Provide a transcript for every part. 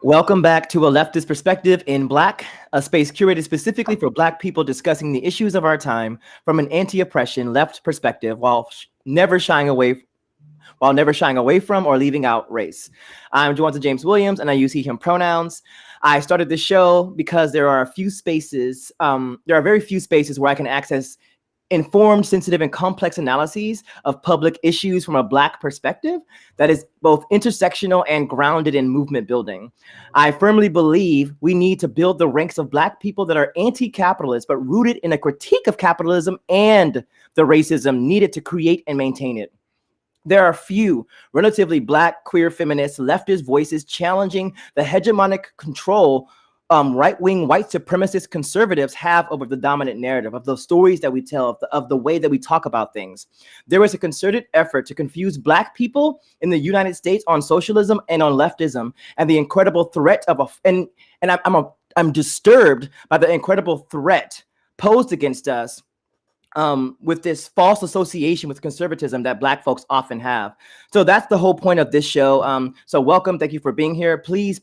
Welcome back to A Leftist Perspective in Black, a space curated specifically for Black people discussing the issues of our time from an anti-oppression left perspective while never shying away from or leaving out race. I'm Jawanza James Williams, and I use he/him pronouns. I started this show because there are very few spaces where I can access informed, sensitive, and complex analyses of public issues from a Black perspective that is both intersectional and grounded in movement building. I firmly believe we need to build the ranks of Black people that are anti-capitalist, but rooted in a critique of capitalism and the racism needed to create and maintain it. There are few relatively Black, queer, feminist, leftist voices challenging the hegemonic control right-wing white supremacist conservatives have over the dominant narrative of the stories that we tell, of the way that we talk about things. There was a concerted effort to confuse Black people in the United States on socialism and on leftism, and the incredible threat of I'm disturbed by the incredible threat posed against us with this false association with conservatism that Black folks often have. So that's the whole point of this show. So welcome, thank you for being here. Please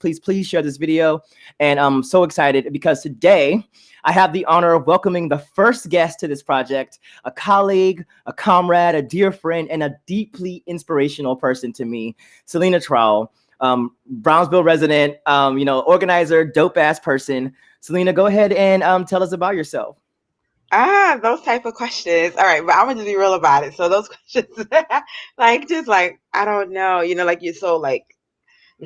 share this video. And I'm so excited because today I have the honor of welcoming the first guest to this project, a colleague, a comrade, a dear friend, and a deeply inspirational person to me, Celina Trowell, Brownsville resident, organizer, dope ass person. Celina, go ahead and tell us about yourself. Those type of questions. All right, but I'm gonna just be real about it. So those questions, I don't know, you're so I'm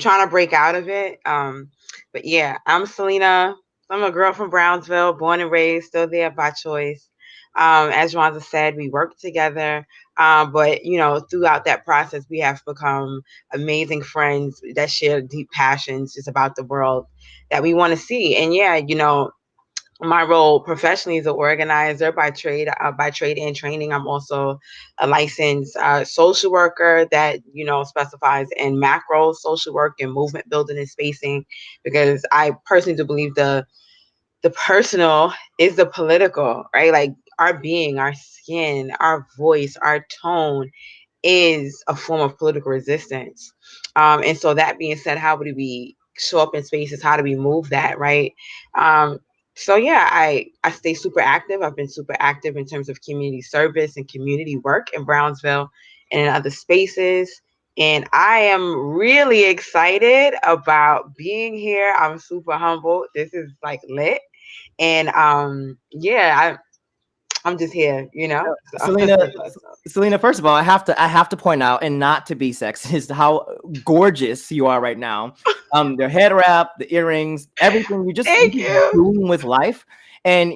trying to break out of it. But yeah, I'm Celina. I'm a girl from Brownsville, born and raised, still there by choice. As Jawanza said, we work together. But throughout that process, we have become amazing friends that share deep passions just about the world that we want to see. And yeah, my role professionally as an organizer by trade and training. I'm also a licensed social worker that specifies in macro social work and movement building and spacing, because I personally do believe the personal is the political, right? Like our being, our skin, our voice, our tone is a form of political resistance. And so that being said, how do we show up in spaces? How do we move that, right? So yeah, I stay super active. I've been super active in terms of community service and community work in Brownsville and in other spaces. And I am really excited about being here. I'm super humbled. This is lit. And I'm just here, Celina, first of all, I have to point out, and not to be sexist, how gorgeous you are right now. The head wrap, the earrings, everything you just doing with life. And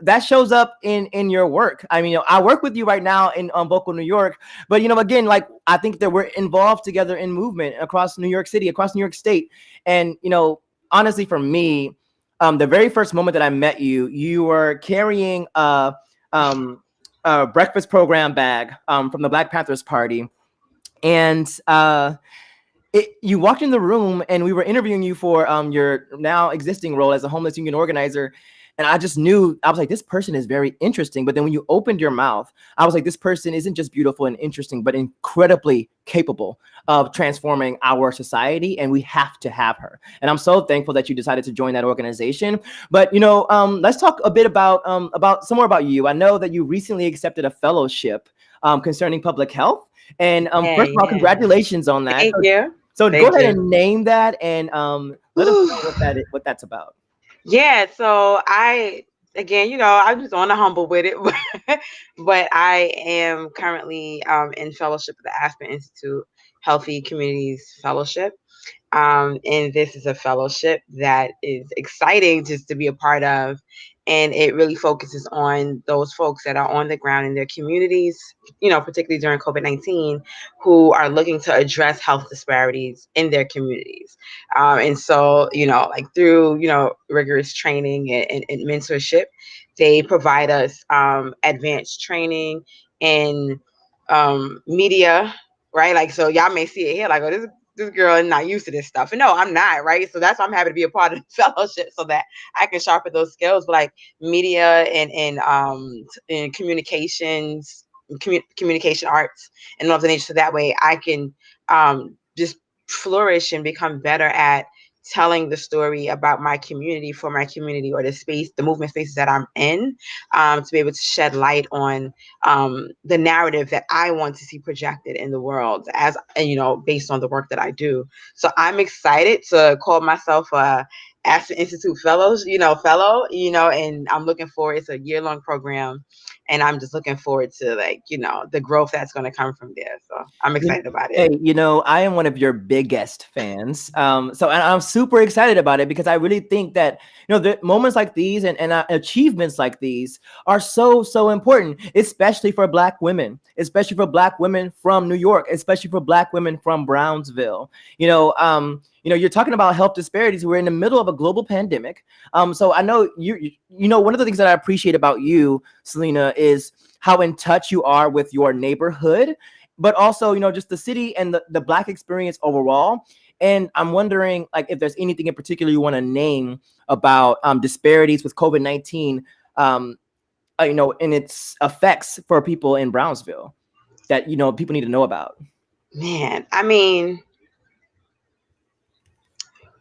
that shows up in your work. I mean, I work with you right now in Boca, New York, but again, I think that we're involved together in movement across New York City, across New York State. And honestly, for me, the very first moment that I met you, you were carrying a breakfast program bag from the Black Panthers Party, and you walked in the room, and we were interviewing you for your now existing role as a homeless union organizer. And I just knew, I was like, this person is very interesting. But then when you opened your mouth, I was like, this person isn't just beautiful and interesting, but incredibly capable of transforming our society. And we have to have her. And I'm so thankful that you decided to join that organization. But, let's talk a bit about some more about you. I know that you recently accepted a fellowship concerning public health. And first of all, congratulations on that. Thank you. So go ahead and name that, and let us know what that's about. Yeah, so I'm just on the humble with it, but I am currently in fellowship at the Aspen Institute Healthy Communities Fellowship. And this is a fellowship that is exciting just to be a part of. And it really focuses on those folks that are on the ground in their communities, particularly during COVID-19, who are looking to address health disparities in their communities. And so, through, rigorous training and mentorship, they provide us advanced training in media, right? So y'all may see it here, this girl is not used to this stuff. And no, I'm not, right? So that's why I'm happy to be a part of the fellowship so that I can sharpen those skills, but media and communications, communication arts and all of the nature. So that way I can just flourish and become better at telling the story about my community for my community, or the space, the movement spaces that I'm in, to be able to shed light on the narrative that I want to see projected in the world, as you know, based on the work that I do. So I'm excited to call myself a Aspen Institute fellow, and I'm looking forward. It's a year-long program, and I'm just looking forward to, like, the growth that's going to come from there. So I'm excited about it. Hey, I am one of your biggest fans. And I'm super excited about it because I really think that, the moments like these and achievements like these are so, so important, especially for Black women, especially for Black women from New York, especially for Black women from Brownsville. You're talking about health disparities. We're in the middle of a global pandemic. So I know one of the things that I appreciate about you, Celina, is how in touch you are with your neighborhood, but also, just the city and the Black experience overall. And I'm wondering, like, if there's anything in particular you want to name about disparities with COVID-19, in its effects for people in Brownsville that, people need to know about. Man, I mean,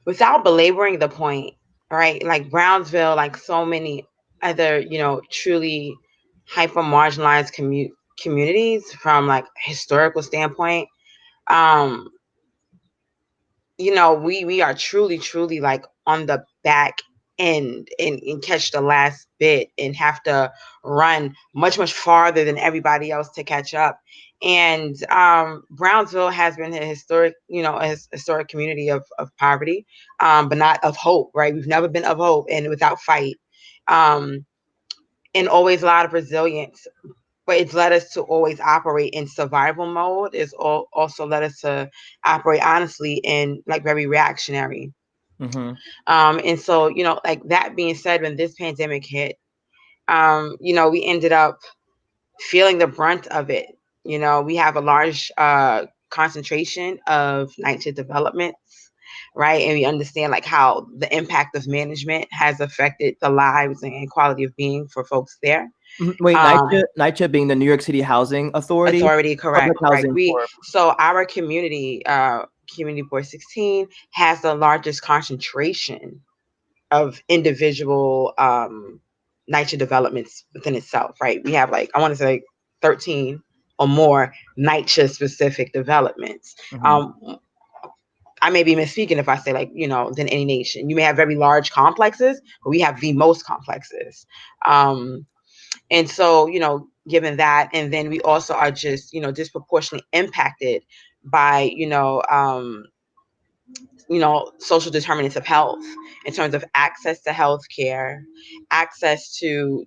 without belaboring the point, right? Like Brownsville, like so many other, truly hyper marginalized communities from like historical standpoint, um, we are truly like on the back end, and catch the last bit, and have to run much farther than everybody else to catch up. And Brownsville has been a historic community of poverty, but not of hope, right? We've never been of hope and without fight, um, and always a lot of resilience. But it's led us to always operate in survival mode. It's also led us to operate honestly in like very reactionary. Mm-hmm. And so, like that being said, when this pandemic hit, we ended up feeling the brunt of it. We have a large concentration of niche developments, right? And we understand like how the impact of management has affected the lives and quality of being for folks there. Wait, NYCHA being the New York City Housing Authority? Correct, Public right. housing for. So our community, Community Board 16, has the largest concentration of individual NYCHA developments within itself, right? We have like, I want to say 13 or more NYCHA specific developments. Mm-hmm. I may be misspeaking if I say like, than any nation. You may have very large complexes, but we have the most complexes. And so, given that, and then we also are just, disproportionately impacted by, social determinants of health in terms of access to health care, access to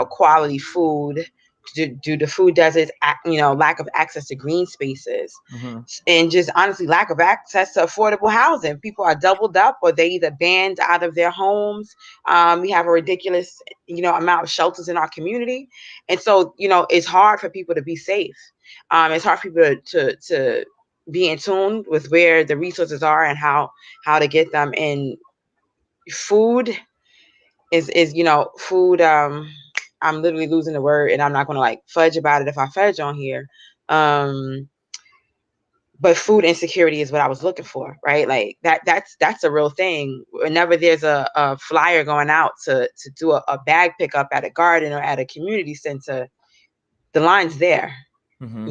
quality food, due to food deserts, lack of access to green spaces, Mm-hmm. and just honestly lack of access to affordable housing. People are doubled up, or they either banned out of their homes. We have a ridiculous, amount of shelters in our community, and so it's hard for people to be safe. It's hard for people to be in tune with where the resources are and how to get them. And food is food. I'm literally losing the word, and I'm not going to like fudge about it if I fudge on here. But food insecurity is what I was looking for, right? Like that's a real thing. Whenever there's a flyer going out to do a bag pickup at a garden or at a community center, the line's there. Mm-hmm.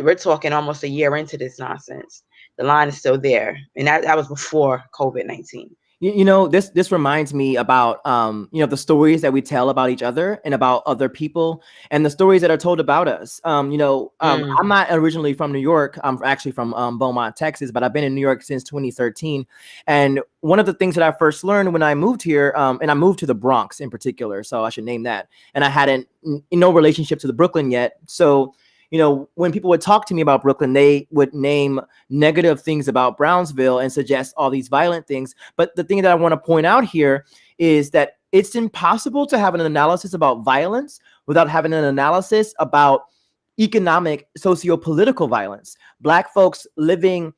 We're talking almost a year into this nonsense. The line is still there, and that was before COVID-19. This reminds me about the stories that we tell about each other and about other people, and the stories that are told about us. I'm not originally from New York. I'm actually from Beaumont, Texas, but I've been in New York since 2013. And one of the things that I first learned when I moved here, and I moved to the Bronx in particular, so I should name that. And I hadn't no relationship to the Brooklyn yet, so. When people would talk to me about Brooklyn, they would name negative things about Brownsville and suggest all these violent things. But the thing that I want to point out here is that it's impossible to have an analysis about violence without having an analysis about economic, socio-political violence. Black folks living,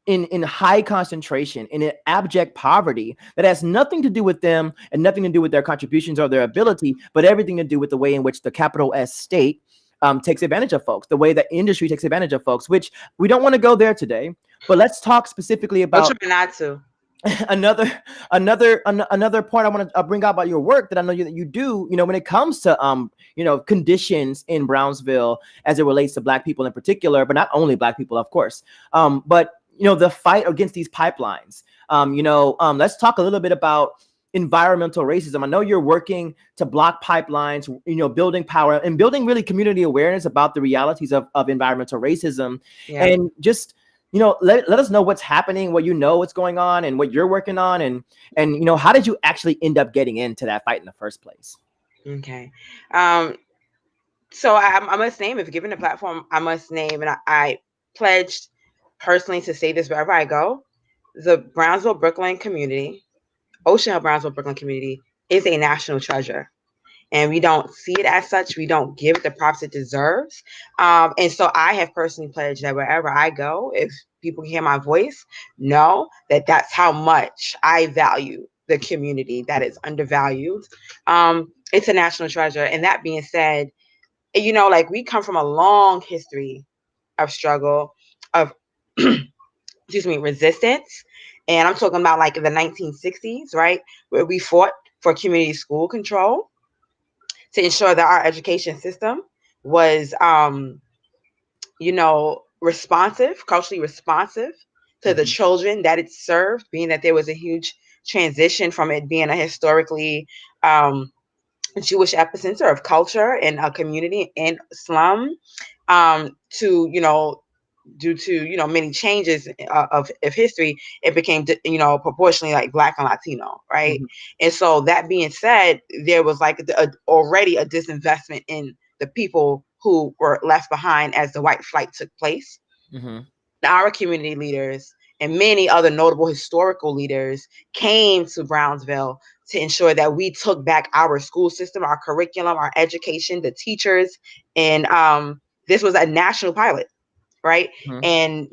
in high concentration, in an abject poverty that has nothing to do with them and nothing to do with their contributions or their ability, but everything to do with the way in which the capital S state takes advantage of folks, the way the industry takes advantage of folks, which we don't want to go there today. But let's talk specifically about. We'll try not to. another another point I want to bring out about your work that I know that you do, when it comes to conditions in Brownsville as it relates to Black people in particular, but not only Black people, of course, but the fight against these pipelines. Let's talk a little bit about environmental racism. I know you're working to block pipelines, building power and building really community awareness about the realities of environmental racism. Yeah. And just let us know what's happening, what's going on, and what you're working on, and how did you actually end up getting into that fight in the first place? Okay. So I must name, if given a platform, I must name, and I pledged personally to say this wherever I go. The Brownsville Brooklyn community, Ocean Hill Brownsville Brooklyn community, is a national treasure. And we don't see it as such. We don't give it the props it deserves. And so I have personally pledged that wherever I go, if people hear my voice, know that that's how much I value the community that is undervalued. It's a national treasure. And that being said, like, we come from a long history of struggle, of excuse me, resistance. And I'm talking about like in the 1960s, right, where we fought for community school control to ensure that our education system was, responsive, culturally responsive to the children that it served, being that there was a huge transition from it being a historically Jewish epicenter of culture and a community in slum, to, due to, many changes of history, it became, proportionally like Black and Latino, right? Mm-hmm. And so that being said, there was like already a disinvestment in the people who were left behind as the white flight took place. Mm-hmm. Our community leaders and many other notable historical leaders came to Brownsville to ensure that we took back our school system, our curriculum, our education, the teachers. And this was a national pilot, right? Mm-hmm. And,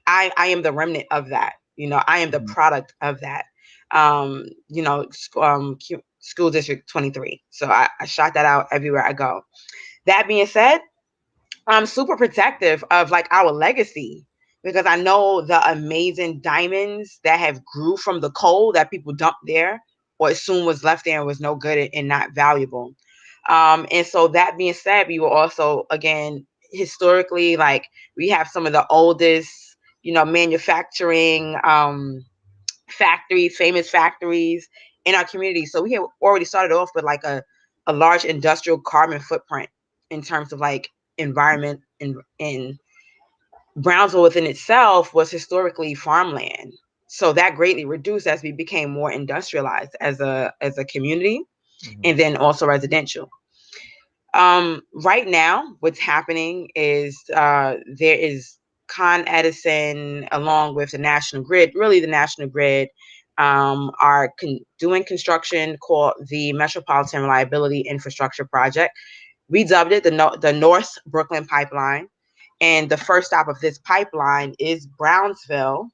I am the remnant of that. I am the product of that. School District 23. So I shot that out everywhere I go. That being said, I'm super protective of like our legacy, because I know the amazing diamonds that have grew from the coal that people dumped there or assumed was left there and was no good and not valuable. And so that being said, we were also, again, historically, like, we have some of the oldest, manufacturing factories, famous factories in our community. So we had already started off with like a large industrial carbon footprint in terms of like environment. In Brownsville within itself was historically farmland. So that greatly reduced as we became more industrialized as a community, and then also residential. Right now, what's happening is there is Con Edison, along with the National Grid, really the National Grid, are doing construction called the Metropolitan Reliability Infrastructure Project. We dubbed it the North Brooklyn Pipeline. And the first stop of this pipeline is Brownsville,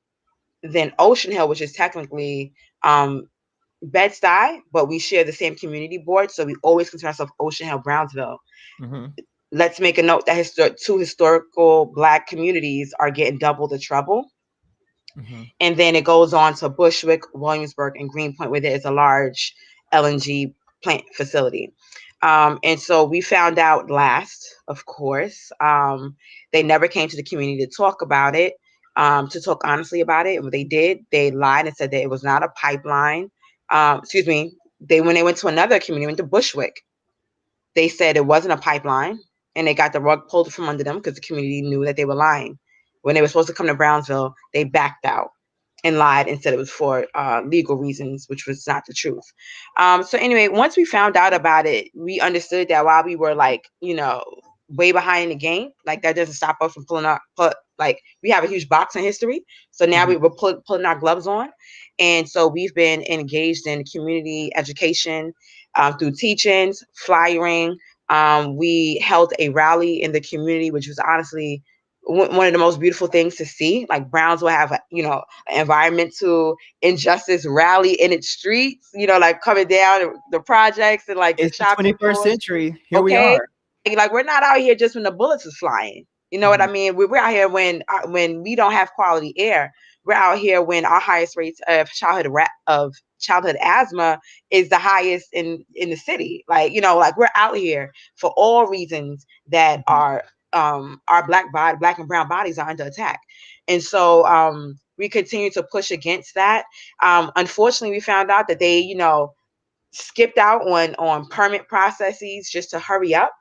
then Ocean Hill, which is technically Bed-Stuy, but we share the same community board. So we always consider ourselves Ocean Hill, Brownsville. Mm-hmm. Let's make a note that two historical Black communities are getting double the trouble. Mm-hmm. And then it goes on to Bushwick, Williamsburg, and Greenpoint, where there is a large LNG plant facility. And so we found out last, of course, they never came to the community to talk about it, to talk honestly about it. What they did, they lied and said that it was not a pipeline. Excuse me. When they went to another community, went to Bushwick, they said it wasn't a pipeline, and they got the rug pulled from under them because the community knew that they were lying. When they were supposed to come to Brownsville, they backed out and lied and said it was for legal reasons, which was not the truth. So anyway, once we found out about it, we understood that while we were like, way behind the game, like, that doesn't stop us from like, we have a huge boxing history. So now we were putting our gloves on. And so we've been engaged in community education through teachings, flyering. We held a rally in the community, which was honestly one of the most beautiful things to see. Like, Brownsville have an environmental injustice rally in its streets, like coming down the projects and like the It's the shopping 21st stores. century. Here we Okay. are. Like, we're not out here just when the bullets is flying. You know what I mean? We're out here when we don't have quality air. We're out here when our highest rates of childhood asthma is the highest in the city. Like, like we're out here for all reasons that our black and brown bodies are under attack. And so we continue to push against that. Unfortunately, we found out that they, skipped out on permit processes just to hurry up.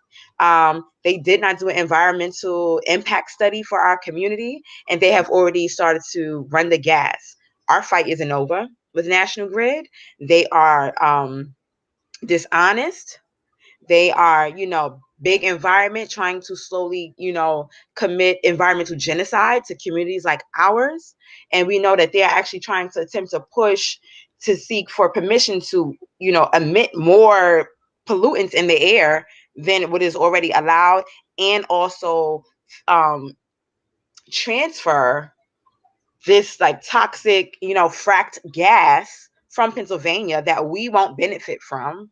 They did not do an environmental impact study for our community, and they have already started to run the gas. Our fight isn't over with National Grid. They are dishonest. They are, big environment trying to slowly, commit environmental genocide to communities like ours. And we know that they are actually trying to attempt to push to seek for permission to, emit more pollutants in the air than what is already allowed, and also transfer this like toxic, fracked gas from Pennsylvania that we won't benefit from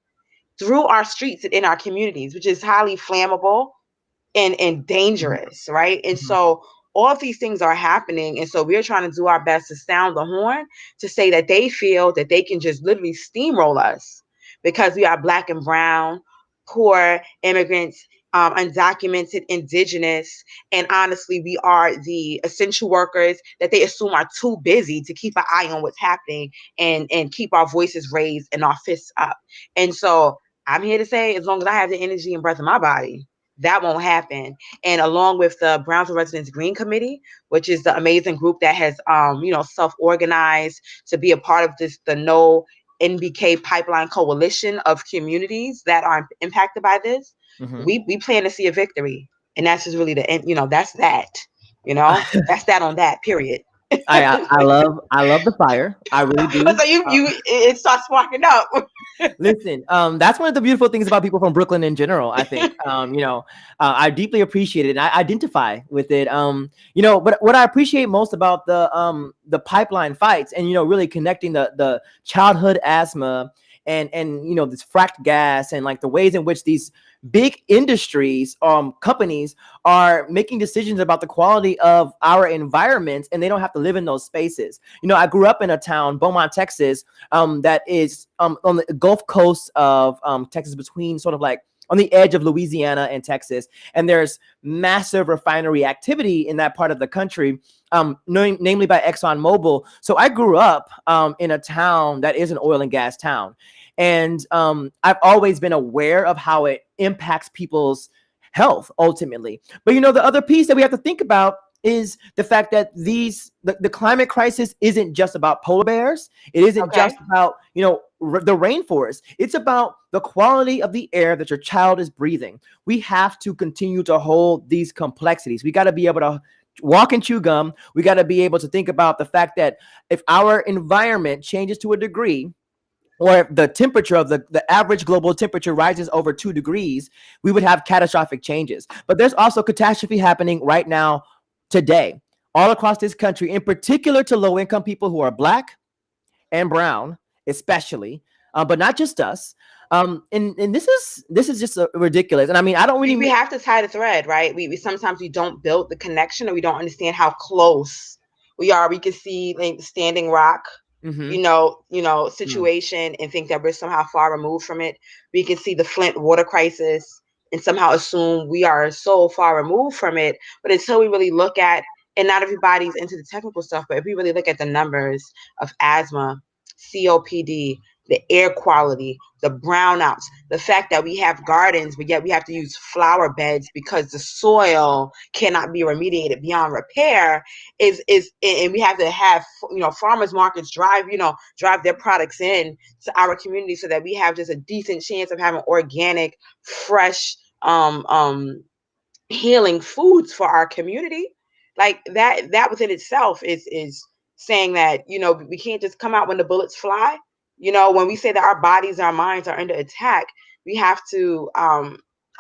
through our streets and in our communities, which is highly flammable and dangerous, right? And so all of these things are happening. And so we're trying to do our best to sound the horn to say that they feel that they can just literally steamroll us because we are Black and brown, poor immigrants, undocumented, indigenous, and honestly, we are the essential workers that they assume are too busy to keep an eye on what's happening and keep our voices raised and our fists up. And so I'm here to say, as long as I have the energy and breath in my body, that won't happen. And along with the Brownsville Residents Green Committee, which is the amazing group that has, self-organized to be a part of the No NBK Pipeline Coalition of communities that are impacted by this, we plan to see a victory. And that's just really the end, that's that, that's that on that, period. I love the fire. I really do. So it starts sparking up. Listen, that's one of the beautiful things about people from Brooklyn in general. I think, I deeply appreciate it and I identify with it. But what I appreciate most about the pipeline fights and, really connecting the childhood asthma and this fracked gas and like the ways in which these big industries, companies are making decisions about the quality of our environments, and they don't have to live in those spaces. I grew up in a town, Beaumont, Texas, that is on the Gulf Coast of Texas, between sort of like on the edge of Louisiana and Texas, and there's massive refinery activity in that part of the country, namely by ExxonMobil. So I grew up in a town that is an oil and gas town. And I've always been aware of how it impacts people's health ultimately. But, the other piece that we have to think about is the fact that the climate crisis isn't just about polar bears. It isn't just about, the rainforest. It's about the quality of the air that your child is breathing. We have to continue to hold these complexities. We got to be able to walk and chew gum. We got to be able to think about the fact that if our environment changes to a degree, or if the temperature of the average global temperature rises over 2 degrees, we would have catastrophic changes. But there's also catastrophe happening right now, today, all across this country, in particular to low-income people who are Black and brown, especially, but not just us. And this is just ridiculous. And I mean, I don't really. We have to tie the thread, right? We sometimes we don't build the connection, or we don't understand how close we are. We can see like Standing Rock, situation, and think that we're somehow far removed from it. We can see the Flint water crisis and somehow assume we are so far removed from it. But until we really look at, and not everybody's into the technical stuff, but if we really look at the numbers of asthma, COPD, the air quality, the brownouts, the fact that we have gardens, but yet we have to use flower beds because the soil cannot be remediated beyond repair, and we have to have, farmers markets drive their products in to our community so that we have just a decent chance of having organic, fresh, healing foods for our community. Like that within itself is saying that, we can't just come out when the bullets fly. When we say that our bodies, our minds are under attack, we have to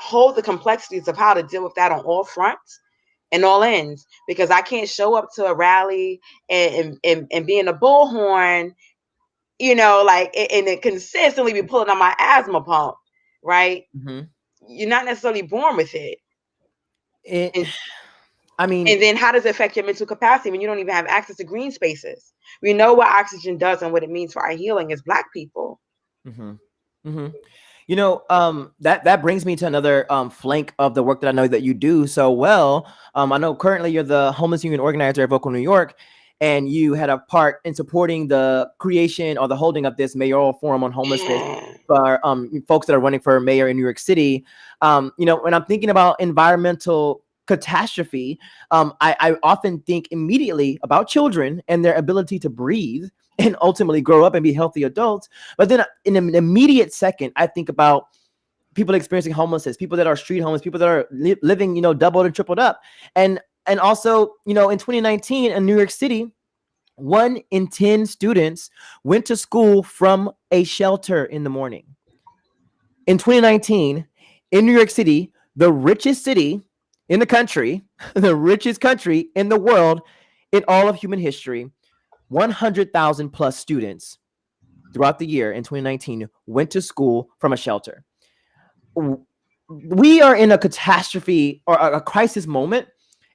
hold the complexities of how to deal with that on all fronts and all ends. Because I can't show up to a rally and be in a bullhorn, and then consistently be pulling on my asthma pump, right? You're not necessarily born with it. I mean, And then how does it affect your mental capacity when you don't even have access to green spaces? We know what oxygen does and what it means for our healing as Black people. mhm, mhm. You know, that brings me to another flank of the work that I know that you do so well. I know currently you're the homeless union organizer at Vocal New York, and you had a part in supporting the creation or the holding of this mayoral forum on homelessness Yeah. for folks that are running for mayor in New York City. You know, when I'm thinking about environmental catastrophe, I often think immediately about children and their ability to breathe and ultimately grow up and be healthy adults. But then in an immediate second, I think about people experiencing homelessness, people that are street homeless, people that are living, you know, doubled and tripled up. And also, you know, in 2019 in New York City, 1 in 10 students went to school from a shelter in the morning. In 2019, in New York City, the richest city in the country, the richest country in the world, in all of human history, 100,000 plus students throughout the year in 2019 went to school from a shelter. We are in a catastrophe or a crisis moment,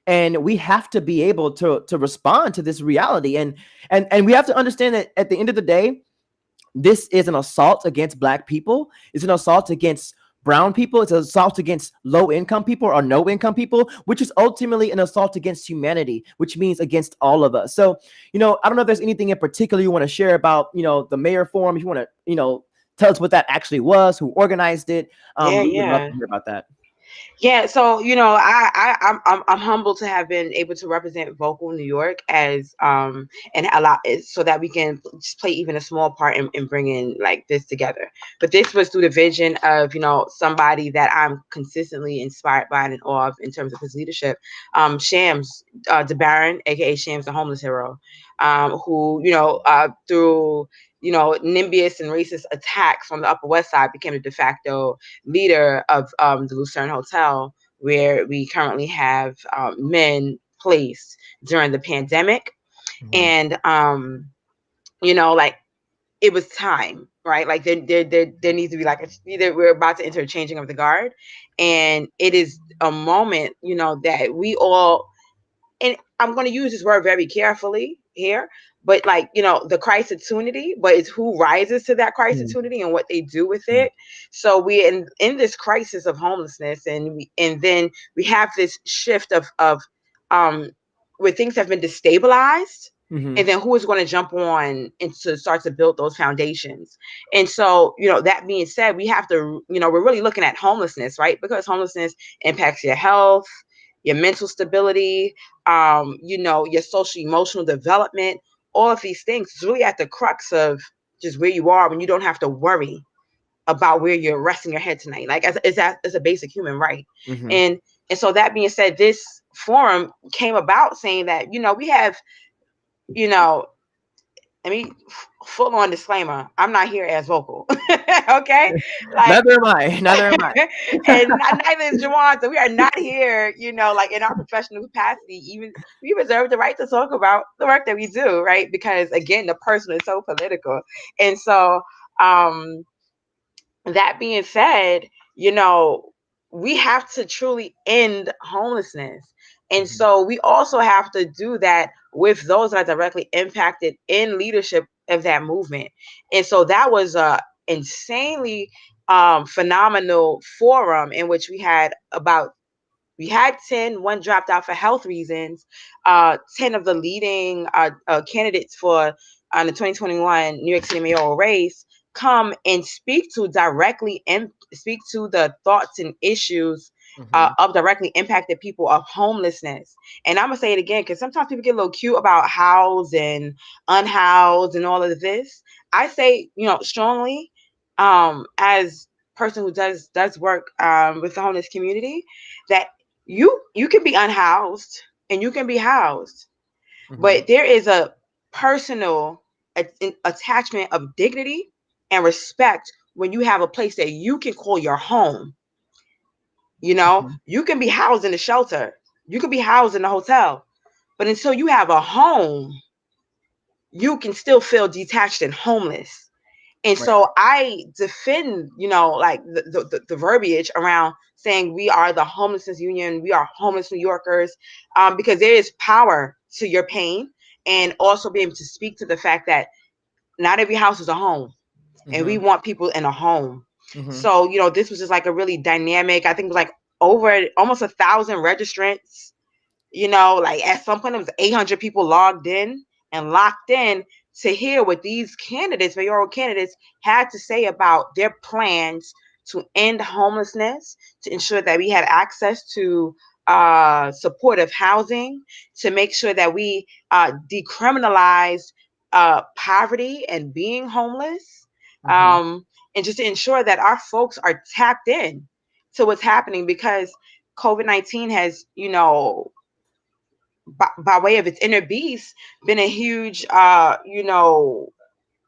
and we have to be able to respond to this reality. And we have to understand that at the end of the day, this is an assault against Black people. It's an assault against brown people. It's an assault against low income people or no income people, which is ultimately an assault against humanity, which means against all of us. So, you know, I don't know if there's anything in particular you want to share about, you know, the mayor forum. If you want to, you know, tell us what that actually was, who organized it. Yeah, We would love yeah. to hear about that. Yeah, so I'm humbled to have been able to represent Vocal New York as and allow it so that we can just play even a small part in bringing like this together. But this was through the vision of somebody that I'm consistently inspired by and in awe of in terms of his leadership, Shams DeBaron, aka Shams the homeless hero, who through NIMBYs and racist attacks on the Upper West Side became the de facto leader of the Lucerne Hotel, where we currently have men placed during the pandemic. Mhm. And like it was time, right? Like there needs to be like either we're about to enter a changing of the guard, and it is a moment, that we all, and I'm going to use this word very carefully here, but like, the crisis-tunity, but it's who rises to that Mhm. crisis-tunity and what they do with Mhm. it. So we in this crisis of homelessness, and then we have this shift of um where things have been destabilized, Mhm. and then who is going to jump on and to start to build those foundations. And so, that being said, we have to, we're really looking at homelessness, right? Because homelessness impacts your health, your mental stability, your social emotional development, all of these things. It's really at the crux of just where you are when you don't have to worry about where you're resting your head tonight. Like as a basic human right. Mhm. And so that being said, this forum came about saying that, we have, you know, I mean, full on disclaimer, I'm not here as Vocal. Okay? Like, Neither am I. Neither am I. and neither is Jawanza. We are not here, like in our professional capacity. Even we reserve the right to talk about the work that we do, right? Because again, the person is so political. And so, um, that being said, we have to truly end homelessness. And Mhm. so we also have to do that with those that are directly impacted in leadership of that movement. And so that was a insanely phenomenal forum in which we had 10, one dropped out for health reasons. 10 of the leading candidates for the 2021 New York City mayoral race come and speak to directly and speak to the thoughts and issues Mhm. of directly impacted people of homelessness. And I'm gonna say it again because sometimes people get a little cute about housed and unhoused and all of this. I say, strongly, as person who does work with the homeless community, that you can be unhoused and you can be housed, Mhm. but there is a personal attachment of dignity and respect when you have a place that you can call your home. Mhm. You can be housed in a shelter, you can be housed in a hotel, but until you have a home, you can still feel detached and homeless. And Right. so I defend, like the verbiage around saying we are the homelessness union, we are homeless New Yorkers, because there is power to your pain, and also be able to speak to the fact that not every house is a home, and we Mm-hmm. want people in a home. Mm-hmm. So, this was just like a really dynamic, I think it was like over almost 1,000 registrants, like at some point it was 800 people logged in and locked in to hear what these candidates, mayoral candidates, had to say about their plans to end homelessness, to ensure that we had access to supportive housing, to make sure that we decriminalized poverty and being homeless, Mm-hmm. and just to ensure that our folks are tapped in to what's happening, because COVID-19 has, by way of its inner beast, been a huge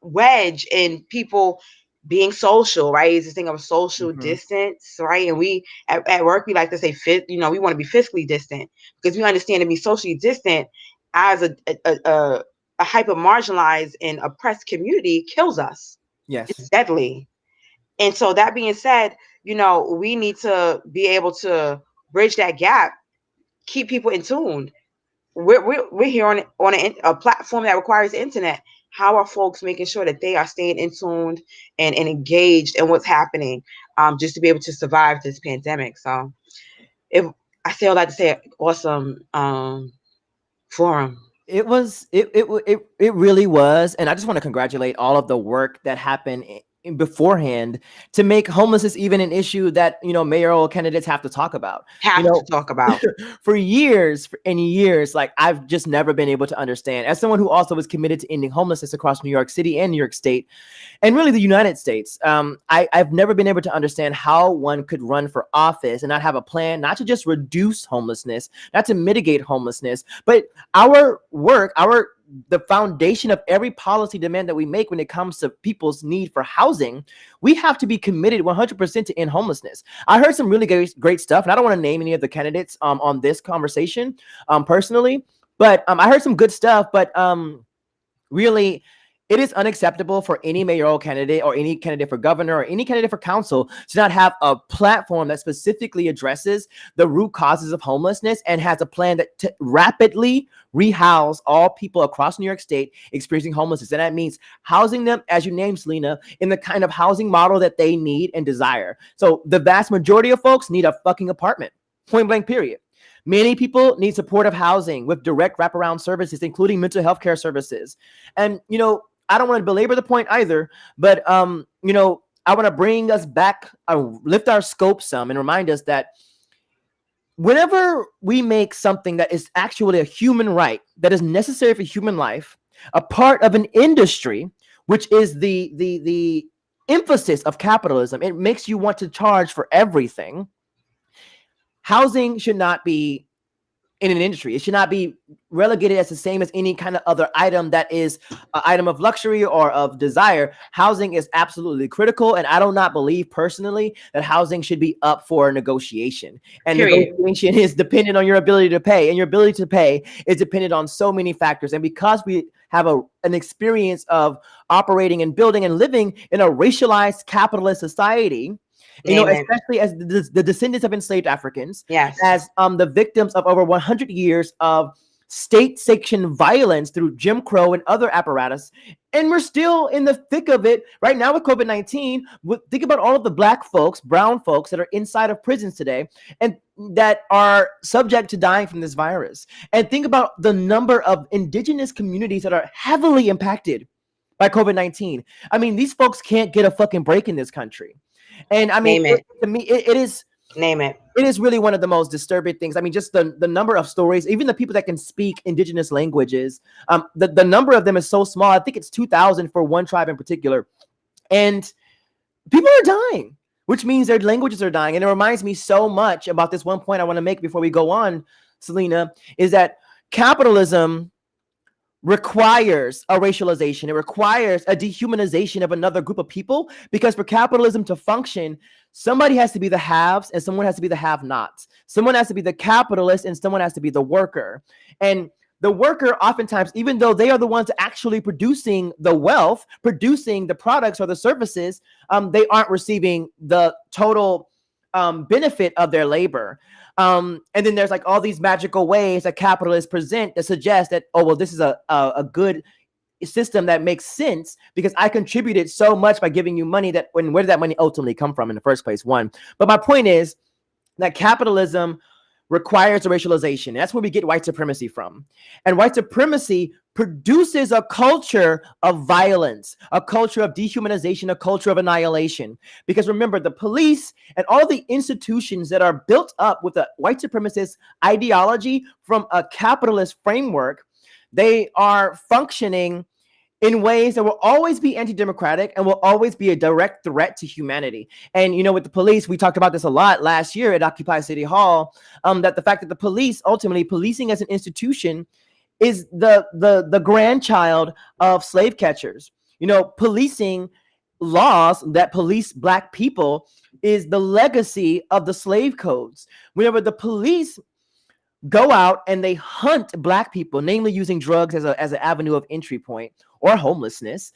wedge in people being social, right? It's this thing of social Mm-hmm. distance, right? And we at work, we like to say we want to be fiscally distant, because we understand to be socially distant as a hyper marginalized and oppressed community kills us. It's Yes. deadly. And so that being said, we need to be able to bridge that gap, keep people in tune. We're here on a platform that requires the internet. How are folks making sure that they are staying in tuned and engaged in what's happening, just to be able to survive this pandemic? So, if I say all that to say, awesome forum. It really was, and I just want to congratulate all of the work that happened in beforehand to make homelessness even an issue that mayoral candidates have to talk about. You Have to know, talk about. for years and years, like I've just never been able to understand. As someone who also was committed to ending homelessness across New York City and New York State, and really the United States. I've never been able to understand how one could run for office and not have a plan, not to just reduce homelessness, not to mitigate homelessness, but our work, the foundation of every policy demand that we make when it comes to people's need for housing, we have to be committed 100% to end homelessness. I heard some really great stuff, and I don't want to name any of the candidates on this conversation personally, but I heard some good stuff, but really, it is unacceptable for any mayoral candidate or any candidate for governor or any candidate for council to not have a platform that specifically addresses the root causes of homelessness and has a plan that to rapidly rehouse all people across New York State experiencing homelessness. And that means housing them, as you named, Celina, in the kind of housing model that they need and desire. So the vast majority of folks need a fucking apartment, point blank, period. Many people need supportive housing with direct wraparound services, including mental health care services. And, I don't want to belabor the point either, but, I want to bring us back, lift our scope some and remind us that whenever we make something that is actually a human right, that is necessary for human life, a part of an industry, which is the emphasis of capitalism, it makes you want to charge for everything. Housing should not be in an industry. It should not be relegated as the same as any kind of other item that is an item of luxury or of desire. Housing is absolutely critical, and I do not believe personally that housing should be up for negotiation. And Period. negotiation is dependent on your ability to pay, and your ability to pay is dependent on so many factors. And because we have an experience of operating and building and living in a racialized capitalist society, Name it. especially as the descendants of enslaved Africans, Yes. as the victims of over 100 years of state-sanctioned violence through Jim Crow and other apparatus. And we're still in the thick of it right now with COVID-19. Think about all of the Black folks, brown folks that are inside of prisons today and that are subject to dying from this virus. And think about the number of indigenous communities that are heavily impacted by COVID-19. I mean, these folks can't get a fucking break in this country. And I mean, Name it. to me, it is. Name it. It is really one of the most disturbing things. I mean, just the number of stories, even the people that can speak indigenous languages, the number of them is so small. I think it's 2,000 for one tribe in particular. And people are dying, which means their languages are dying. And it reminds me so much about this one point I want to make before we go on, Celina, is that capitalism requires a racialization. It requires a dehumanization of another group of people, because for capitalism to function, somebody has to be the haves and someone has to be the have-nots. Someone has to be the capitalist and someone has to be the worker. And the worker oftentimes, even though they are the ones actually producing the wealth, producing the products or the services, they aren't receiving the total benefit of their labor. And then there's like all these magical ways that capitalists present that suggest that, oh, well, this is a good system that makes sense because I contributed so much by giving you money. That when where did that money ultimately come from in the first place? One. But my point is that capitalism requires a racialization. That's where we get white supremacy from. And white supremacy produces a culture of violence, a culture of dehumanization, a culture of annihilation. Because remember, the police and all the institutions that are built up with a white supremacist ideology from a capitalist framework, they are functioning in ways that will always be anti-democratic and will always be a direct threat to humanity. And, you know, with the police, we talked about this a lot last year at Occupy City Hall, that the fact that the police, ultimately policing as an institution, is the grandchild of slave catchers. You know, policing laws that police Black people is the legacy of the slave codes. Whenever the police go out and they hunt Black people, namely using drugs as an avenue of entry point or homelessness,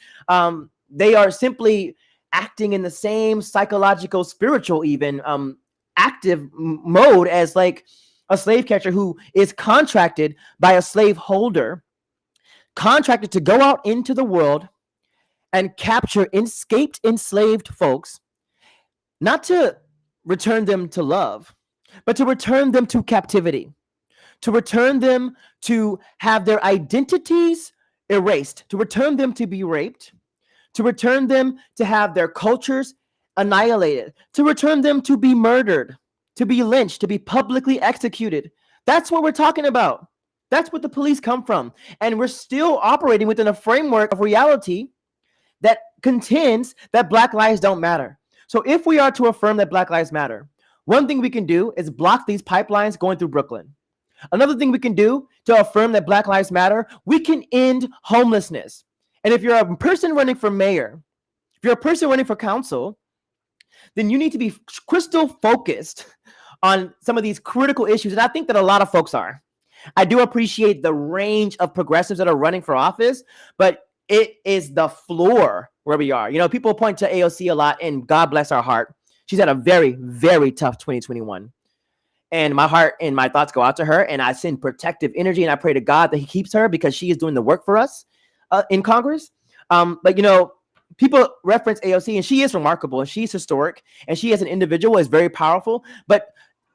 they are simply acting in the same psychological, spiritual, even active mode as like a slave catcher who is contracted by a slave holder, contracted to go out into the world and capture escaped enslaved folks, not to return them to love, but to return them to captivity, to return them to have their identities erased, to return them to be raped, to return them to have their cultures annihilated, to return them to be murdered, to be lynched, to be publicly executed. That's what we're talking about. That's what the police come from. And we're still operating within a framework of reality that contends that Black lives don't matter. So if we are to affirm that Black lives matter, one thing we can do is block these pipelines going through Brooklyn. Another thing we can do to affirm that Black lives matter, we can end homelessness. And if you're a person running for mayor, if you're a person running for council, then you need to be crystal focused on some of these critical issues. And I think that a lot of folks are. I do appreciate the range of progressives that are running for office, but it is the floor where we are. You know, people point to AOC a lot, and God bless our heart. She's had a very, very tough 2021. And my heart and my thoughts go out to her, and I send protective energy, and I pray to God that he keeps her because she is doing the work for us in Congress. But, you know, people reference AOC, and she is remarkable, and she's historic, and she as an individual is very powerful. But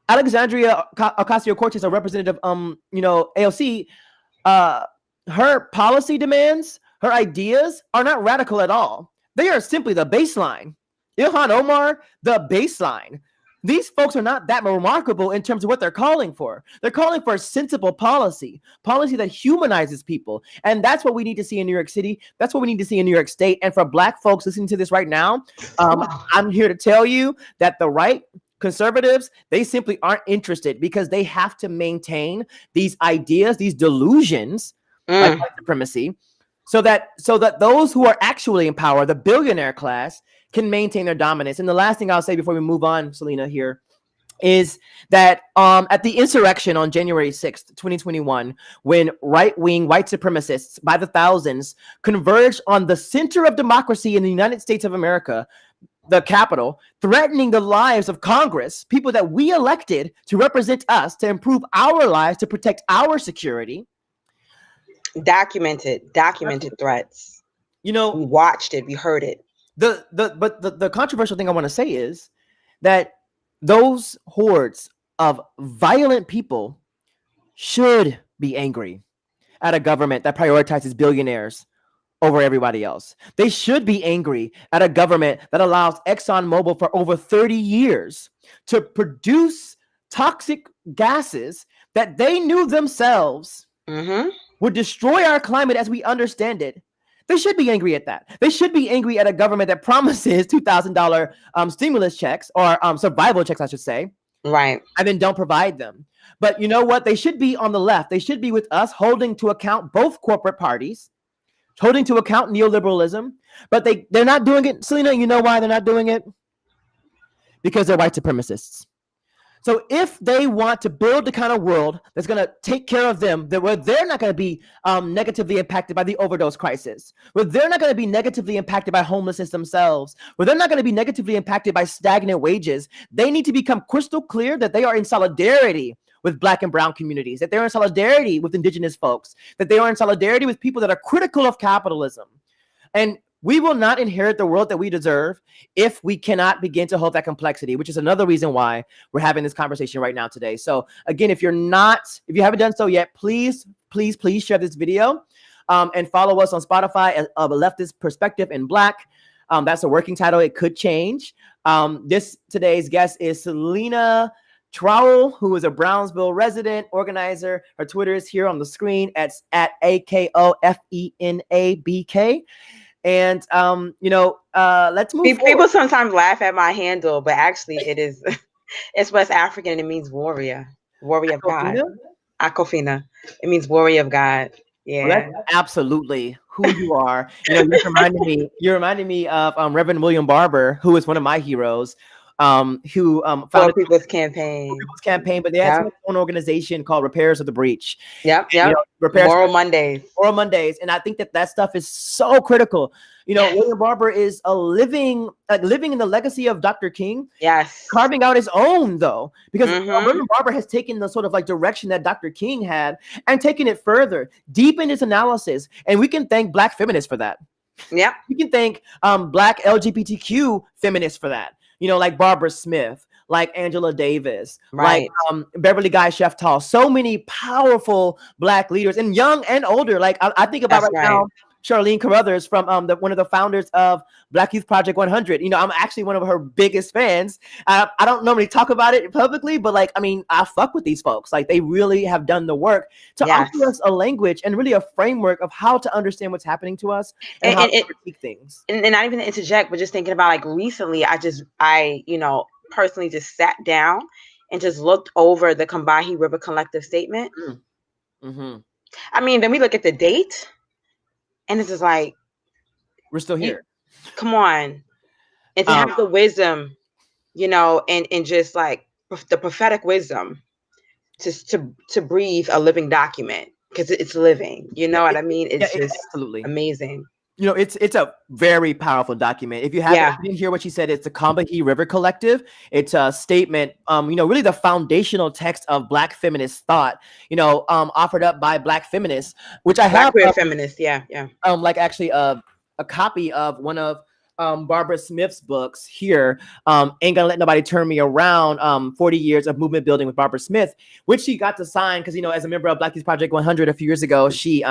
Alexandria Ocasio-Cortez, a representative, you know, AOC, her policy demands, her ideas are not radical at all. They are simply the baseline. Ilhan Omar, the baseline. These folks are not that remarkable in terms of what they're calling for. They're calling for a sensible policy that humanizes people. And that's what we need to see in New York City. That's what we need to see in New York State. And for Black folks listening to this right now, I'm here to tell you that the right conservatives, they simply aren't interested because they have to maintain these ideas, these delusions, like white supremacy, so that those who are actually in power, the billionaire class, can maintain their dominance. And the last thing I'll say before we move on, Celina, here, is that at the insurrection on January 6th, 2021, when right-wing white supremacists by the thousands converged on the center of democracy in the United States of America, the Capitol, threatening the lives of Congress, people that we elected to represent us, to improve our lives, to protect our security. Documented threats. You know, we watched it, we heard it. But the controversial thing I want to say is that those hordes of violent people should be angry at a government that prioritizes billionaires over everybody else. They should be angry at a government that allows ExxonMobil for over 30 years to produce toxic gases that they knew themselves would destroy our climate as we understand it. They should be angry at that. They should be angry at a government that promises $2,000 stimulus checks, or survival checks, I should say. Right. And then don't provide them. But you know what? They should be on the left. They should be with us, holding to account both corporate parties, holding to account neoliberalism. But they're not doing it. Celina, you know why they're not doing it? Because they're white supremacists. So if they want to build the kind of world that's going to take care of them, that where they're not going to be negatively impacted by the overdose crisis, where they're not going to be negatively impacted by homelessness themselves, where they're not going to be negatively impacted by stagnant wages, they need to become crystal clear that they are in solidarity with Black and Brown communities, that they're in solidarity with Indigenous folks, that they are in solidarity with people that are critical of capitalism. And we will not inherit the world that we deserve if we cannot begin to hold that complexity, which is another reason why we're having this conversation right now today. So again, if you haven't done so yet, please share this video and follow us on Spotify at A Leftist Perspective in Black. That's a working title. It could change. Today's guest is Celina Trowell, who is a Brownsville resident organizer. Her Twitter is here on the screen at AKOFENABK. And let's move People forward. sometimes laugh at my handle, but actually it's West African and it means warrior of God. Akofina. It means warrior of God. Yeah, well, that's absolutely who you are. You're reminding me of Reverend William Barber, who is one of my heroes. Who founded People's Campaign. But they had their own organization called Repairers of the Breach. Yep. Moral Mondays. And I think that stuff is so critical. William Barber is living in the legacy of Dr. King. Yes. Carving out his own, though, because William Barber has taken the sort of direction that Dr. King had and taken it further, deepened his analysis. And we can thank Black feminists for that. Yep. We can thank Black LGBTQ feminists for that. Like Barbara Smith, like Angela Davis, right. like Beverly Guy Sheftall, so many powerful Black leaders, and young and older. Like I think about now, Charlene Carruthers from one of the founders of Black Youth Project 100. I'm actually one of her biggest fans. I don't normally talk about it publicly, but I fuck with these folks. Like they really have done the work to offer us a language and really a framework of how to understand what's happening to us and how to critique things. And not even to interject, but just thinking about recently, I personally just sat down and just looked over the Combahee River Collective statement. Mm-hmm. Then we look at the date. And it's just we're still here. Come on. And to have the wisdom, and just the prophetic wisdom to breathe a living document, because it's living. You know what I mean? It's just absolutely amazing. It's a very powerful document. If you didn't hear what she said, it's the Combahee River Collective. It's a statement, really the foundational text of Black feminist thought, offered up by Black feminists, which I have. Black queer feminists, yeah. Actually a copy of one of Barbara Smith's books here, Ain't Gonna Let Nobody Turn Me Around, 40 Years of Movement Building with Barbara Smith, which she got to sign because, as a member of Black Youth Project 100 a few years ago, she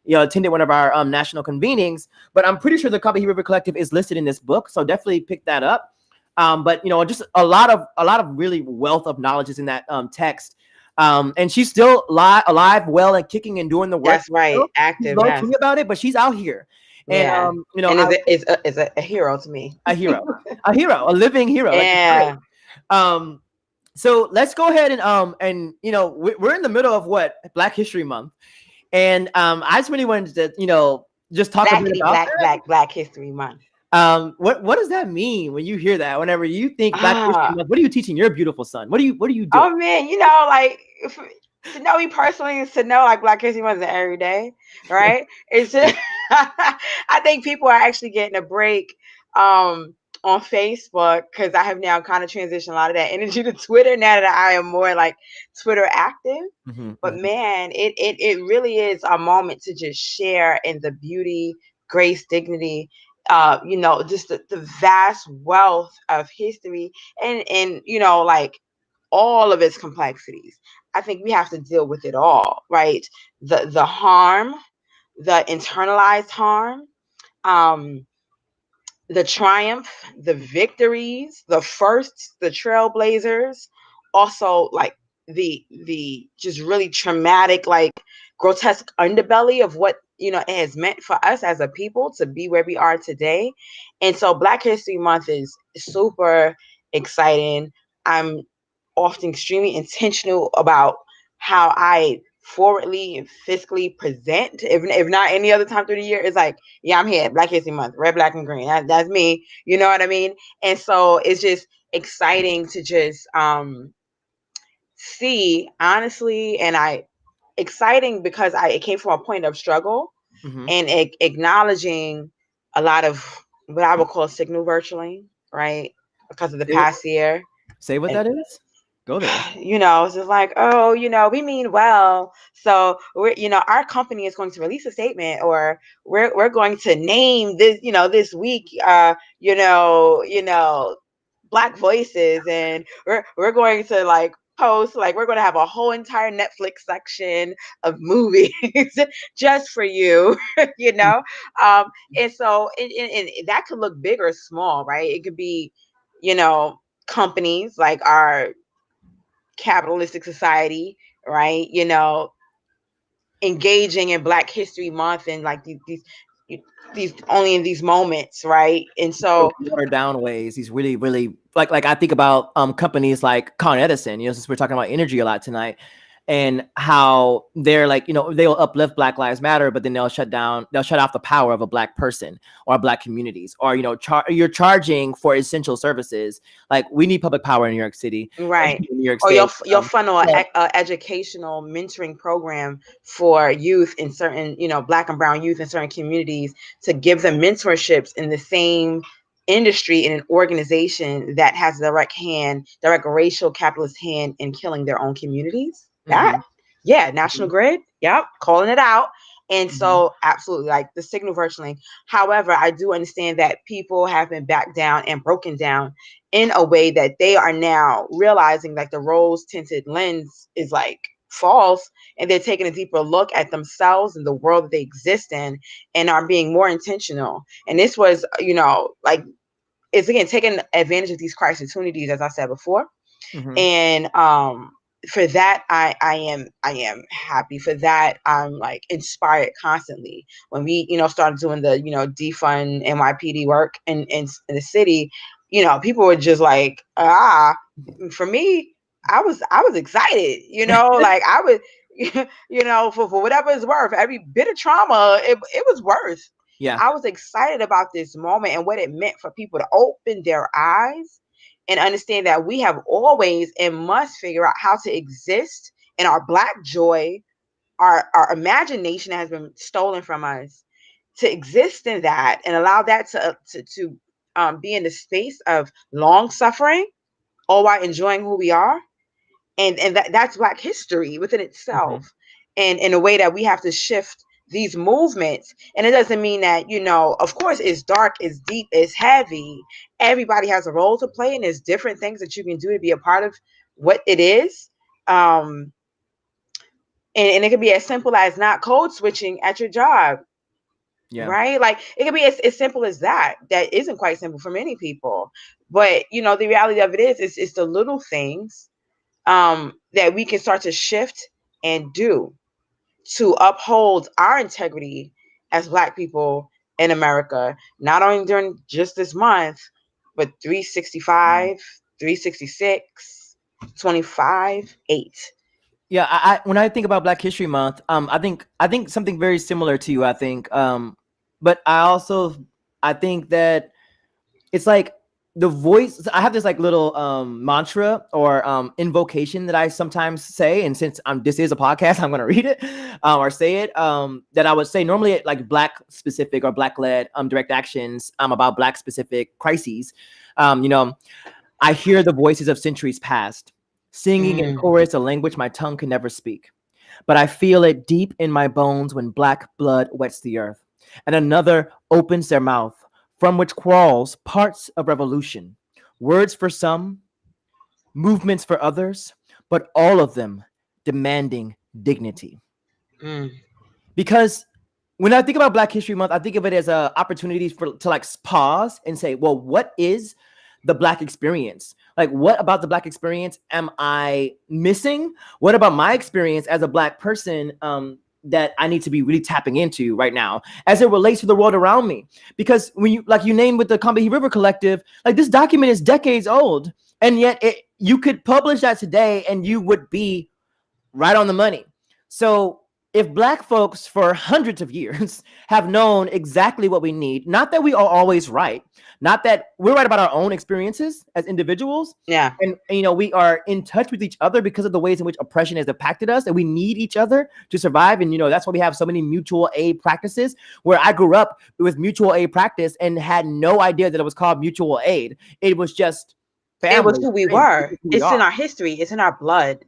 attended one of our national convenings, but I'm pretty sure the Combahee River Collective is listed in this book, so definitely pick that up. But just a lot of really wealth of knowledge is in that text. And she's still alive, well, and kicking and doing the work. That's right, active. She's low-key about it, but she's out here. And and is a hero to me. A living hero. Yeah. So let's go ahead and we're in the middle of Black History Month. And I just really wanted to, just talk a bit about Black History Month. What does that mean when you hear that? Whenever you think Black History Month, what are you teaching your beautiful son? What do you do? Oh man, to know me personally is to know Black History Month is every day, right? It's just I think people are actually getting a break on Facebook, because I have now kind of transitioned a lot of that energy to Twitter now that I am more Twitter active. But man, it really is a moment to just share in the beauty, grace, dignity, just the vast wealth of history and all of its complexities. I think we have to deal with it all, right? The harm, the internalized harm, the triumph, the victories, the firsts, the trailblazers, also the just really traumatic, grotesque underbelly of what it has meant for us as a people to be where we are today. And so Black History Month is super exciting. I'm often extremely intentional about how I forwardly and fiscally present, if not any other time through the year. It's I'm here, Black History Month, red, black, and green. That's me. You know what I mean? And so it's just exciting to just see, honestly, and exciting because it came from a point of struggle and acknowledging a lot of what I would call signal virtualing, right? Because of the Say what, past year. say what And that is. Go there. it's just like, oh, we mean well. So our company is going to release a statement, or we're going to name this, this week, Black voices, and we're going to like post, like we're going to have a whole entire Netflix section of movies just for you, and so and that could look big or small, right? It could be, companies like our capitalistic society, right? Engaging in Black History Month and like these only in these moments, right? And Really so watered down ways. These really, really like I think about companies like Con Edison, since we're talking about energy a lot tonight, and how they're like, they'll uplift Black Lives Matter, but then they'll shut off the power of a Black person or Black communities, or you're charging for essential services. Like, we need public power in New York City, right, in New York or State. you'll funnel Yeah. a educational mentoring program for youth in certain, Black and brown youth in certain communities, to give them mentorships in the same industry, in an organization that has direct racial capitalist hand in killing their own communities. That, National Grid, yep, calling it out. And so absolutely, like the signal virtualing. However, I do understand that people have been backed down and broken down in a way that they are now realizing like the rose tinted lens is like false, and they're taking a deeper look at themselves and the world that they exist in, and are being more intentional. And this was, like, it's again taking advantage of these crisis opportunities, as I said before. And for that, I am happy. For that, I'm like inspired constantly. When we, started doing the, defund NYPD work in the city, people were just like, for me, I was excited, like I would, for whatever it's worth, every bit of trauma, it was worth. Yeah. I was excited about this moment and what it meant for people to open their eyes and understand that we have always and must figure out how to exist in our Black joy. Our imagination has been stolen from us, to exist in that and allow that to be in the space of long suffering, all while enjoying who we are. And that's Black history within itself. And in a way that we have to shift these movements. And it doesn't mean that, of course, it's dark, it's deep, it's heavy. Everybody has a role to play, and there's different things that you can do to be a part of what it is. And it can be as simple as not code switching at your job. Yeah. Right? Like, it can be as simple as that. That isn't quite simple for many people. But, the reality of it is it's the little things that we can start to shift and do to uphold our integrity as Black people in America, not only during just this month, but 365, 366, 25, 8. Yeah, I when I think about Black History Month, I think something very similar to you. I think, but I think that it's like the voice. I have this like little mantra or invocation that I sometimes say, and since this is a podcast, I'm gonna read it or say it. That I would say normally at like Black specific or Black led direct actions about Black specific crises. I hear the voices of centuries past, singing in chorus a language my tongue can never speak. But I feel it deep in my bones when Black blood wets the earth, and another opens their mouth, from which crawls parts of revolution, words for some, movements for others, but all of them demanding dignity. Because when I think about Black History Month, I think of it as opportunities to like pause and say, well, what is the Black experience? Like, what about the Black experience am I missing? What about my experience as a Black person that I need to be really tapping into right now as it relates to the world around me? Because when you named with the Combahee River Collective, like, this document is decades old, and yet you could publish that today and you would be right on the money. So if Black folks for hundreds of years have known exactly what we need, not that we are always right, not that we're right about our own experiences as individuals, Yeah. and we are in touch with each other because of the ways in which oppression has impacted us, and we need each other to survive. And that's why we have so many mutual aid practices. Where I grew up with mutual aid practice and had no idea that it was called mutual aid. It was just family. It was who we were. It's in our history. It's in our blood.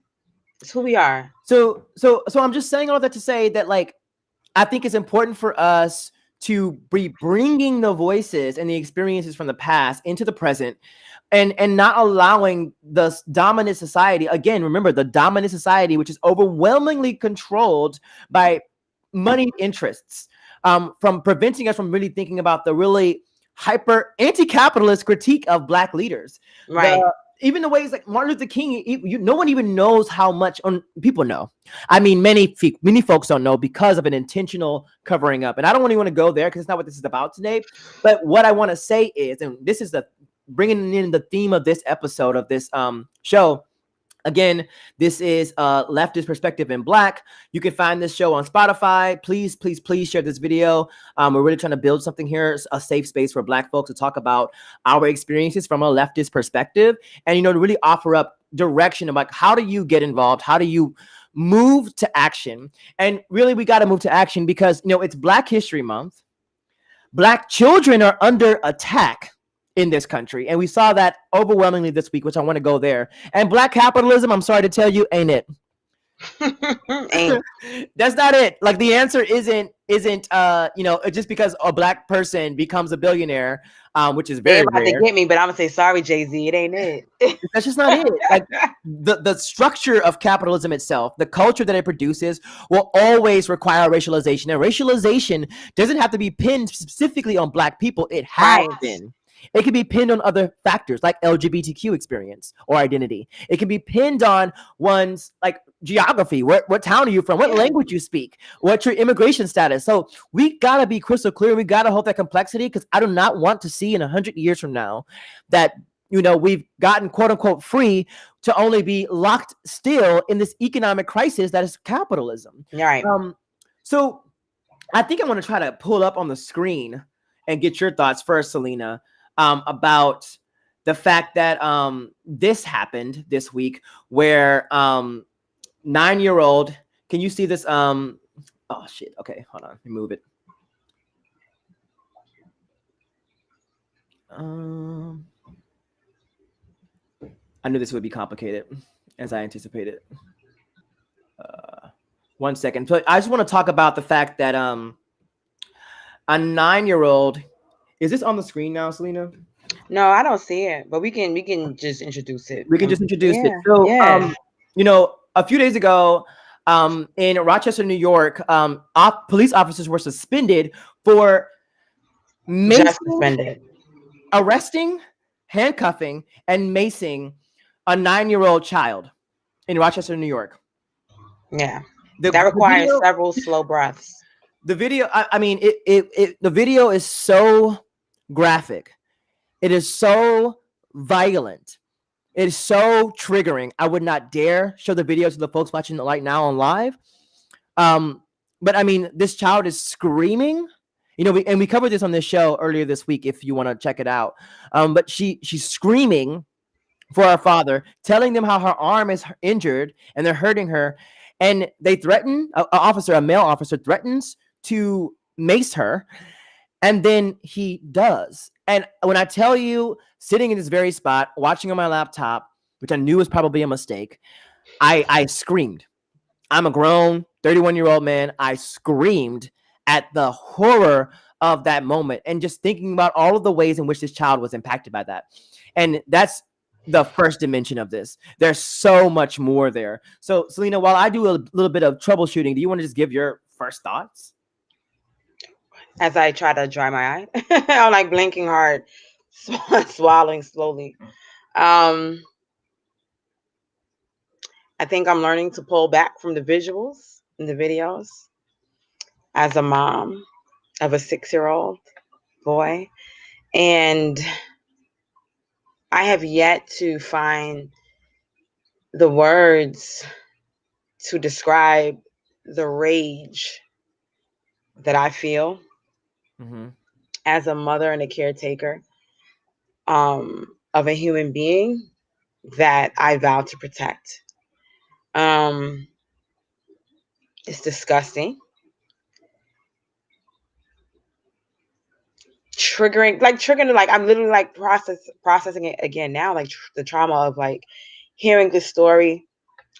It's who we are. So I'm just saying all that to say that, like, I think it's important for us to be bringing the voices and the experiences from the past into the present, and not allowing the dominant society, again, remember, the dominant society, which is overwhelmingly controlled by money interests, from preventing us from really thinking about the really hyper anti-capitalist critique of Black leaders. Right. Even the ways like Martin Luther King, no one even knows how much people know. I mean, many folks don't know because of an intentional covering up. And I don't really want to go there because it's not what this is about today. But what I want to say is, and this is bringing in the theme of this episode of this show. Again, this is Leftist Perspective in Black. You can find this show on Spotify. Please, please, please share this video. We're really trying to build something here, a safe space for Black folks to talk about our experiences from a leftist perspective, and to really offer up direction about how do you get involved, how do you move to action. And really, we got to move to action because it's Black History Month. Black children are under attack in this country, and we saw that overwhelmingly this week, which I want to go there. And Black capitalism, I'm sorry to tell you, ain't it. That's not it. Like, the answer isn't just because a Black person becomes a billionaire, which is very rare. They get me, but I'm gonna say sorry, Jay-Z, it ain't it. That's just not it. Like, the structure of capitalism itself, the culture that it produces, will always require racialization, and racialization doesn't have to be pinned specifically on Black people. It has been. It can be pinned on other factors like LGBTQ experience or identity. It can be pinned on one's like geography. What town are you from? What language you speak? What's your immigration status? So we got to be crystal clear. We got to hold that complexity, because I do not want to see in 100 years from now that, we've gotten quote unquote free to only be locked still in this economic crisis that is capitalism. Right. So I think I'm going to try to pull up on the screen and get your thoughts first, Celina. About the fact that this happened this week, where 9-year-old, can you see this? Oh shit. Okay, hold on. Let me move it. I knew this would be complicated, as I anticipated. 1 second. So I just want to talk about the fact that a 9-year-old. Is this on the screen now, Celina? No, I don't see it, but we can just introduce it. We can just introduce it. So, a few days ago, in Rochester, New York, police officers were suspended for arresting, handcuffing, and macing a 9-year-old child in Rochester, New York. Yeah, that requires several slow breaths. The video, I mean, the video is so graphic. It is so violent. It is so triggering. I would not dare show the video to the folks watching it right now on live. But I mean, this child is screaming. We covered this on this show earlier this week, if you want to check it out. But she's screaming for her father, telling them how her arm is injured and they're hurting her. And they threaten, a male officer threatens to mace her, and then he does. And when I tell you, sitting in this very spot, watching on my laptop, which I knew was probably a mistake, I screamed. I'm a grown 31-year-old man. I screamed at the horror of that moment, and just thinking about all of the ways in which this child was impacted by that. And that's the first dimension of this. There's so much more there. So, Celina, while I do a little bit of troubleshooting, do you want to just give your first thoughts? As I try to dry my eye, I'm like blinking hard, swallowing slowly. I think I'm learning to pull back from the visuals and the videos as a mom of a 6-year-old boy. And I have yet to find the words to describe the rage that I feel as a mother and a caretaker of a human being that I vow to protect. It's disgusting. Triggering, like I'm literally like processing it again now, like the trauma of like hearing this story,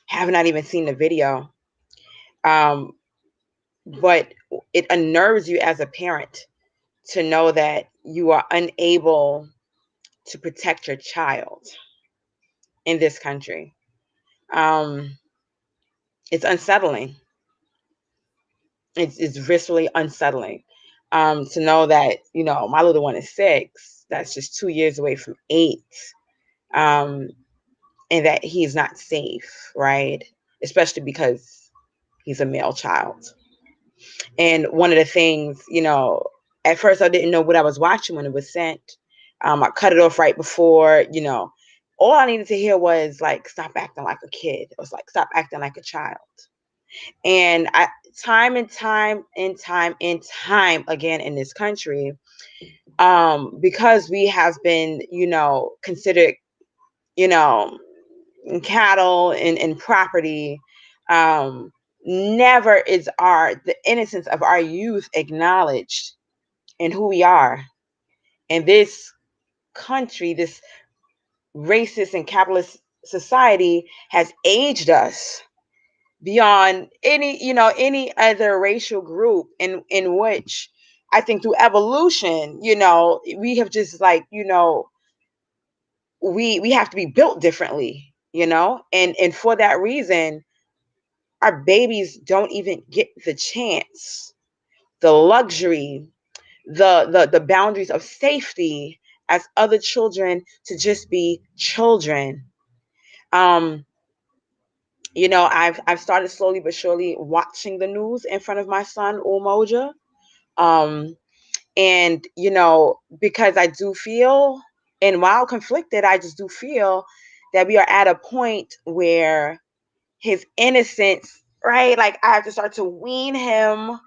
have not even seen the video. But it unnerves you as a parent to know that you are unable to protect your child in this country. It's unsettling. It's viscerally unsettling. To know that, my little one is 6, that's just 2 years away from 8. And that he's not safe, right? Especially because he's a male child. And one of the things, at first I didn't know what I was watching when it was sent. I cut it off right before, all I needed to hear was like, stop acting like a kid. It was like, stop acting like a child. And time and time again in this country, because we have been, considered, cattle and property, never is the innocence of our youth acknowledged in who we are. And this country, this racist and capitalist society has aged us beyond any other racial group in which I think through evolution, we have just like, we have to be built differently, and for that reason, our babies don't even get the chance, the luxury, the boundaries of safety as other children to just be children. I've started slowly but surely watching the news in front of my son Umoja. And because I do feel, and while conflicted, I just do feel that we are at a point where his innocence, right? Like I have to start to wean him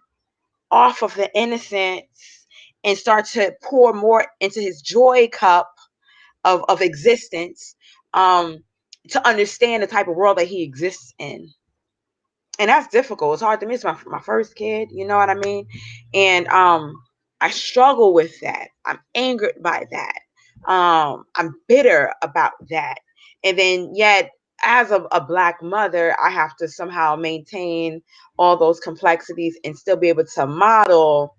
off of the innocence and start to pour more into his joy cup of existence, to understand the type of world that he exists in. And that's difficult. It's hard to miss my first kid, you know what I mean? And I struggle with that. I'm angered by that. I'm bitter about that. And then yet, as a Black mother, I have to somehow maintain all those complexities and still be able to model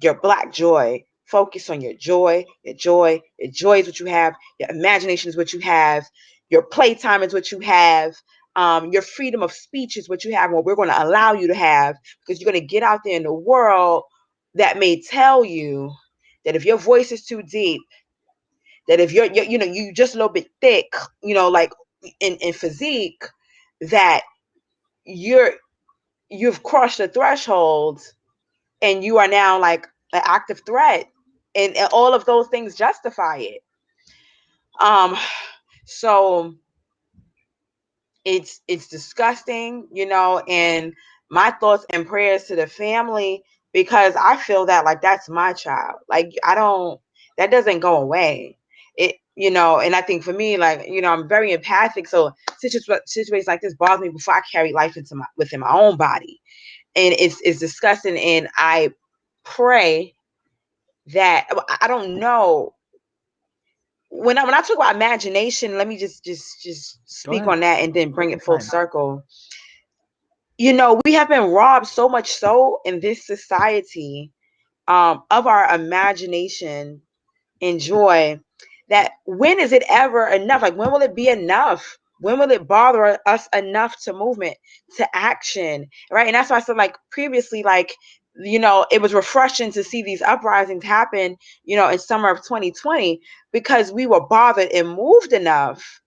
your Black joy. Focus on your joy. Your joy is what you have. Your imagination is what you have. Your playtime is what you have. Your freedom of speech is what you have, what we're going to allow you to have, because you're going to get out there in the world that may tell you that if your voice is too deep, that if you just a little bit thick, like in physique, that you've crossed the threshold and you are now like an active threat, and all of those things justify it. So it's disgusting, and my thoughts and prayers to the family, because I feel that like that's my child. Like that doesn't go away. And I think for me, like, I'm very empathic. So situations like this bother me before I carry life within my own body. And it's disgusting. And I pray that, I don't know, when I talk about imagination, let me just speak on that and then bring it full circle. We have been robbed so much so in this society, of our imagination and joy, that when is it ever enough? Like, when will it be enough? When will it bother us enough to movement, to action, right? And that's why I said, like, previously, like, it was refreshing to see these uprisings happen, in summer of 2020, because we were bothered and moved enough.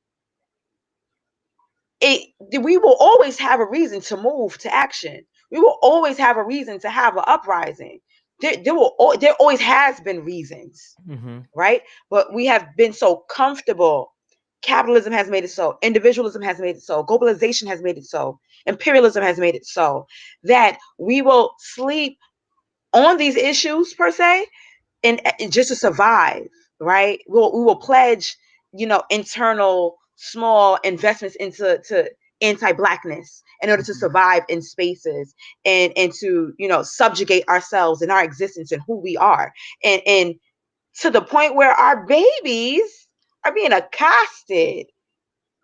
We will always have a reason to move to action. We will always have a reason to have an uprising. There always has been reasons, right? But we have been so comfortable Capitalism has made it so. Individualism has made it so. Globalization has made it so. Imperialism has made it so that we will sleep on these issues per se, and just to survive, right? We will pledge, internal small investments into anti-blackness in order to survive in spaces, and to subjugate ourselves and our existence and who we are, and to the point where our babies are being accosted,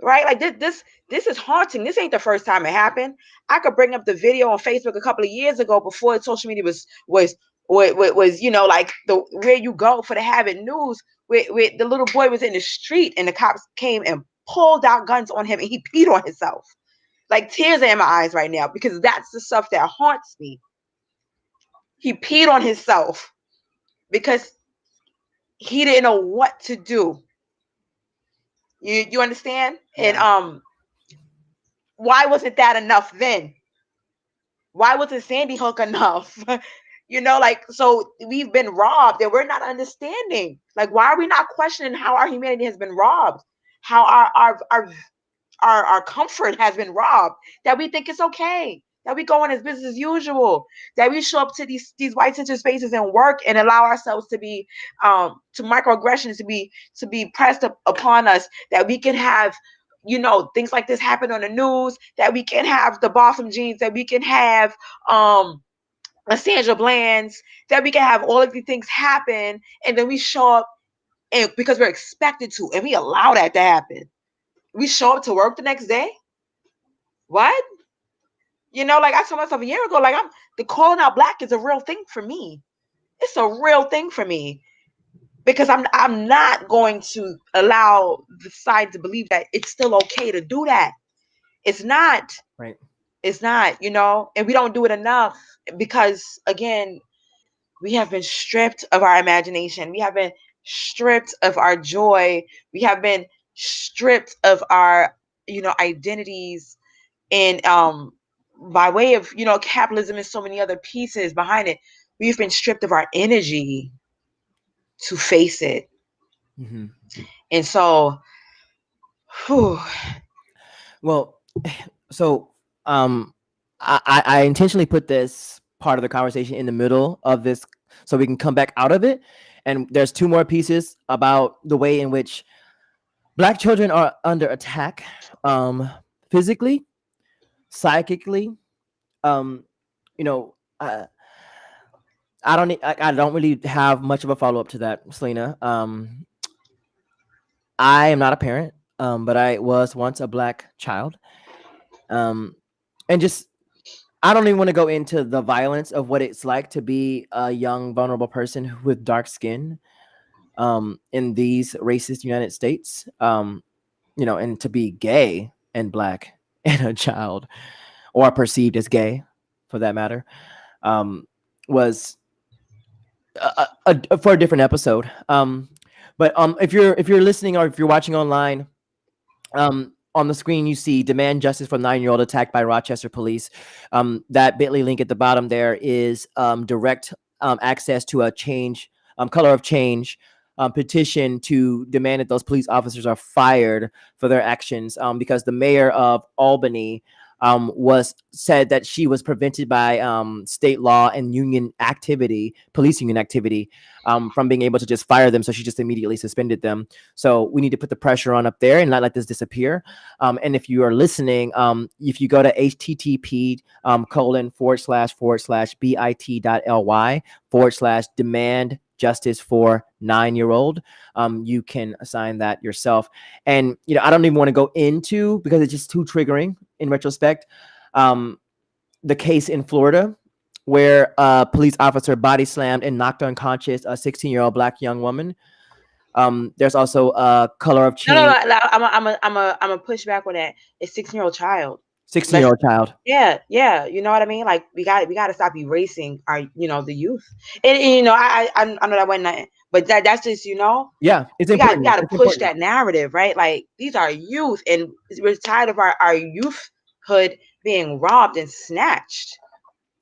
right? Like this is haunting. This ain't the first time it happened. I could bring up the video on Facebook a couple of years ago before social media was like the where you go for the habit news, where the little boy was in the street and the cops came and pulled out guns on him and he peed on himself. Like tears are in my eyes right now because that's the stuff that haunts me. He peed on himself because he didn't know what to do. You understand? Yeah. And why wasn't that enough then? Why wasn't Sandy Hook enough? So we've been robbed and we're not understanding. Like, why are we not questioning how our humanity has been robbed? How our comfort has been robbed, that we think it's okay, that we go on as business as usual, that we show up to these white center spaces and work and allow ourselves to be to microaggressions to be pressed upon us, that we can have things like this happen on the news, that we can have the Bossum jeans, that we can have Sandra Bland's, that we can have all of these things happen, and then we show up and because we're expected to, and we allow that to happen. We show up to work the next day. What? Like I told myself a year ago, like the calling out black is a real thing for me. It's a real thing for me because I'm not going to allow the side to believe that it's still okay to do that. It's not. Right. It's not, and we don't do it enough because again, we have been stripped of our imagination. We have been stripped of our joy. We have been stripped of our, identities, and by way of, capitalism and so many other pieces behind it, we've been stripped of our energy to face it. Mm-hmm. And so, whew. Well, so I intentionally put this part of the conversation in the middle of this so we can come back out of it. And there's two more pieces about the way in which Black children are under attack, physically, psychically. You know, I don't really have much of a follow up to that, Celina. I am not a parent, but I was once a Black child, and just I don't even want to go into the violence of what it's like to be a young, vulnerable person with dark skin, in these racist United States, and to be gay and Black and a child, or perceived as gay, for that matter, was for a different episode. But if you're listening or if you're watching online, on the screen you see "Demand Justice for 9-year-old attacked by Rochester police." That bit.ly link at the bottom there is direct access to a change, color of change petition to demand that those police officers are fired for their actions, because the mayor of Albany was said that she was prevented by state law and police union activity, from being able to just fire them. So she just immediately suspended them. So we need to put the pressure on up there and not let this disappear. And if you are listening, if you go to http://bit.ly/demand justice for 9-year-old, you can assign that yourself. And I don't even want to go into, because it's just too triggering in retrospect, the case in Florida where a police officer body slammed and knocked unconscious a 16-year-old Black young woman. There's also a color of change. No, I'm a push back on that. A 16-year-old child. 16-year-old child. Yeah. You know what I mean? Like we got to stop erasing our, the youth. And I know that wasn't, but that's just, Yeah, it's important. We got to push that narrative, right? Like these are youth, and we're tired of our youthhood being robbed and snatched.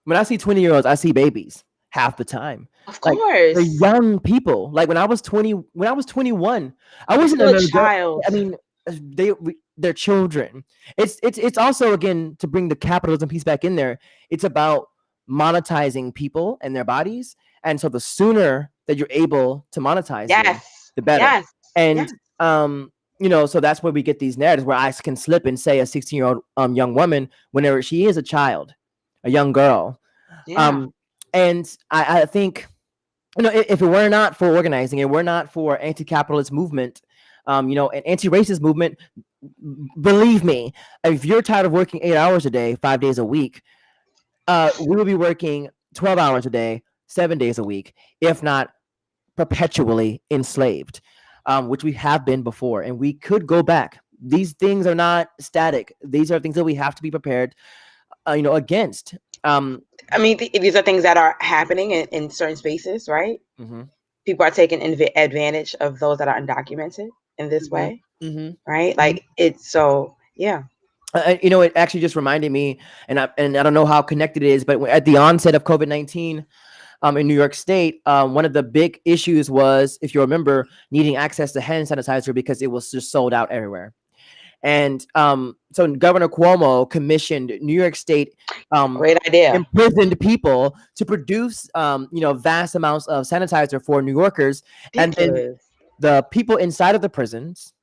When I see 20-year-olds, I see babies half the time. Of course, the young people. Like when I was 21, I wasn't a child. I mean, they're children. It's also, again, to bring the capitalism piece back in there. It's about monetizing people and their bodies, and so the sooner that you're able to monetize them, Yes. the better. Yes. And Yes. so that's where we get these narratives where I can slip and say a 16-year-old young woman whenever she is a child, a young girl. Yeah. And I think, if it were not for organizing, it were not for anti-capitalist movement, an anti-racist movement, believe me, if you're tired of working 8 hours a day, 5 days a week, we will be working 12 hours a day, 7 days a week, if not perpetually enslaved, which we have been before, and we could go back. These things are not static. These are things that we have to be prepared, against. I mean, these are things that are happening in certain spaces, right? Mm-hmm. People are taking advantage of those that are undocumented in this Mm-hmm. way, Mm-hmm. right? Like it's so, yeah. It actually just reminded me, and I don't know how connected it is, but at the onset of COVID-19, in New York State, one of the big issues was, if you remember, needing access to hand sanitizer because it was just sold out everywhere. And so Governor Cuomo commissioned New York State Great idea. imprisoned people to produce vast amounts of sanitizer for New Yorkers. And then Ridiculous. the people inside of the prisons,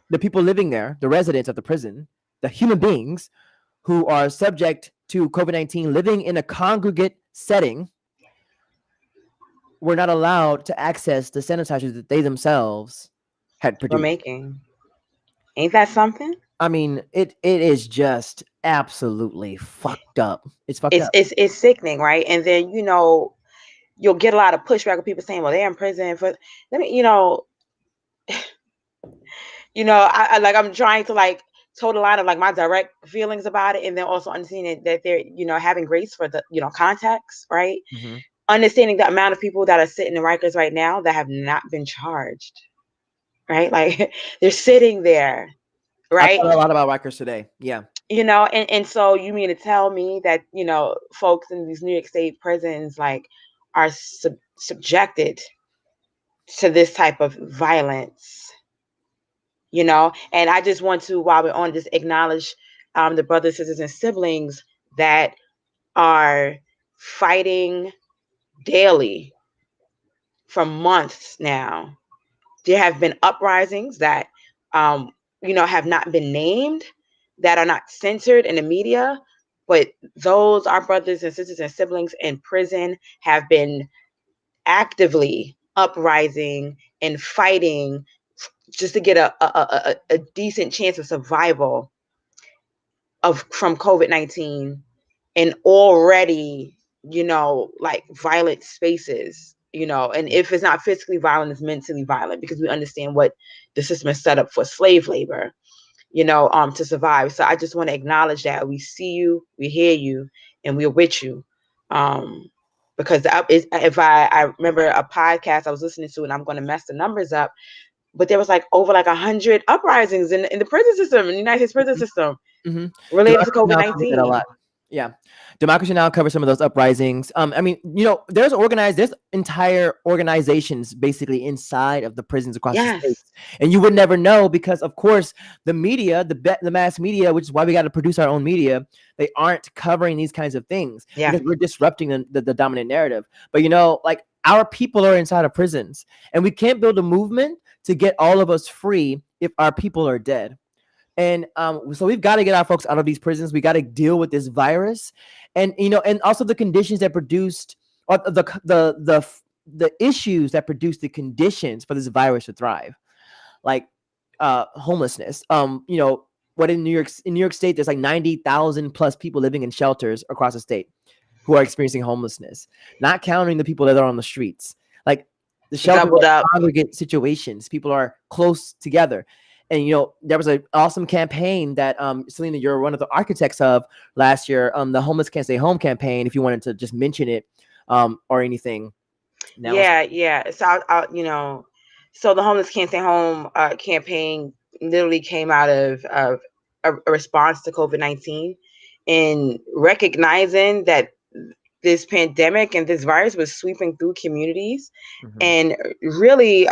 the people living there, the residents of the prison, the human beings who are subject to COVID-19 living in a congregate setting, were not allowed to access the sanitizer that they themselves had We're produced. making. Ain't that something? I mean, it is just absolutely fucked up. It's fucked up. It's sickening, right? And then you'll get a lot of pushback with people saying, "Well, they're in prison for." Let me, I like, I'm trying to like toe the line of like my direct feelings about it, and then also understanding that they're having grace for the context, right? Mm-hmm. Understanding the amount of people that are sitting in Rikers right now that have not been charged, right? Like they're sitting there, I right? thought a lot about Rikers today. Yeah. And so you mean to tell me that folks in these New York State prisons like are subjected to this type of violence, and I just want to, while we're on, just acknowledge the brothers, sisters, and siblings that are fighting daily for months now. There have been uprisings that have not been named, that are not censored in the media, but those, our brothers and sisters and siblings in prison, have been actively uprising and fighting just to get a decent chance of survival from COVID-19, and already like violent spaces, and if it's not physically violent, it's mentally violent, because we understand what the system is set up for: slave labor, to survive. So I just want to acknowledge that we see you, we hear you, and we're with you. Because if I remember a podcast I was listening to, and I'm going to mess the numbers up, but there was like over like 100 uprisings in the prison system, in the United States prison system, related to COVID-19. Yeah. Democracy Now! Covers some of those uprisings. I mean, there's entire organizations basically inside of the prisons across the states. And you would never know because, of course, the media, the mass media, which is why we got to produce our own media, they aren't covering these kinds of things because we're disrupting the dominant narrative. But, like, our people are inside of prisons, and we can't build a movement to get all of us free if our people are dead. And so we've got to get our folks out of these prisons. We got to deal with this virus, and and also the conditions that produced, or the issues that produced the conditions for this virus to thrive, like homelessness. What in New York State, there's like 90,000 plus people living in shelters across the state who are experiencing homelessness, not counting the people that are on the streets. Like the shelters are congregate situations. People are close together. And, there was an awesome campaign that, Celina, you're one of the architects of last year, the Homeless Can't Stay Home campaign, if you wanted to just mention it or anything. Yeah. So, so the Homeless Can't Stay Home campaign literally came out of a response to COVID-19, and recognizing that this pandemic and this virus was sweeping through communities and really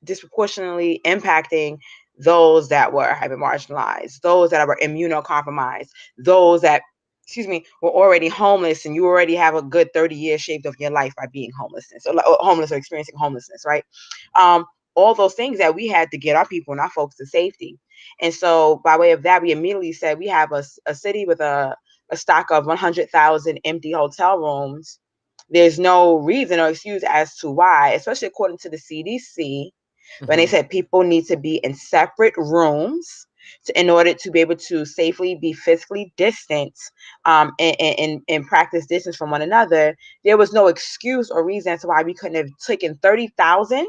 disproportionately impacting those that were hyper marginalized, those that were immunocompromised, those that, were already homeless, and you already have a good 30 years shaved off your life by being homeless or experiencing homelessness, right? All those things that we had to get our people and our folks to safety. And so by way of that, we immediately said we have a city with a stock of 100,000 empty hotel rooms. There's no reason or excuse as to why, especially according to the CDC, when they said people need to be in separate rooms in order to be able to safely be physically distant, and practice distance from one another. There was no excuse or reason as to why we couldn't have taken 30,000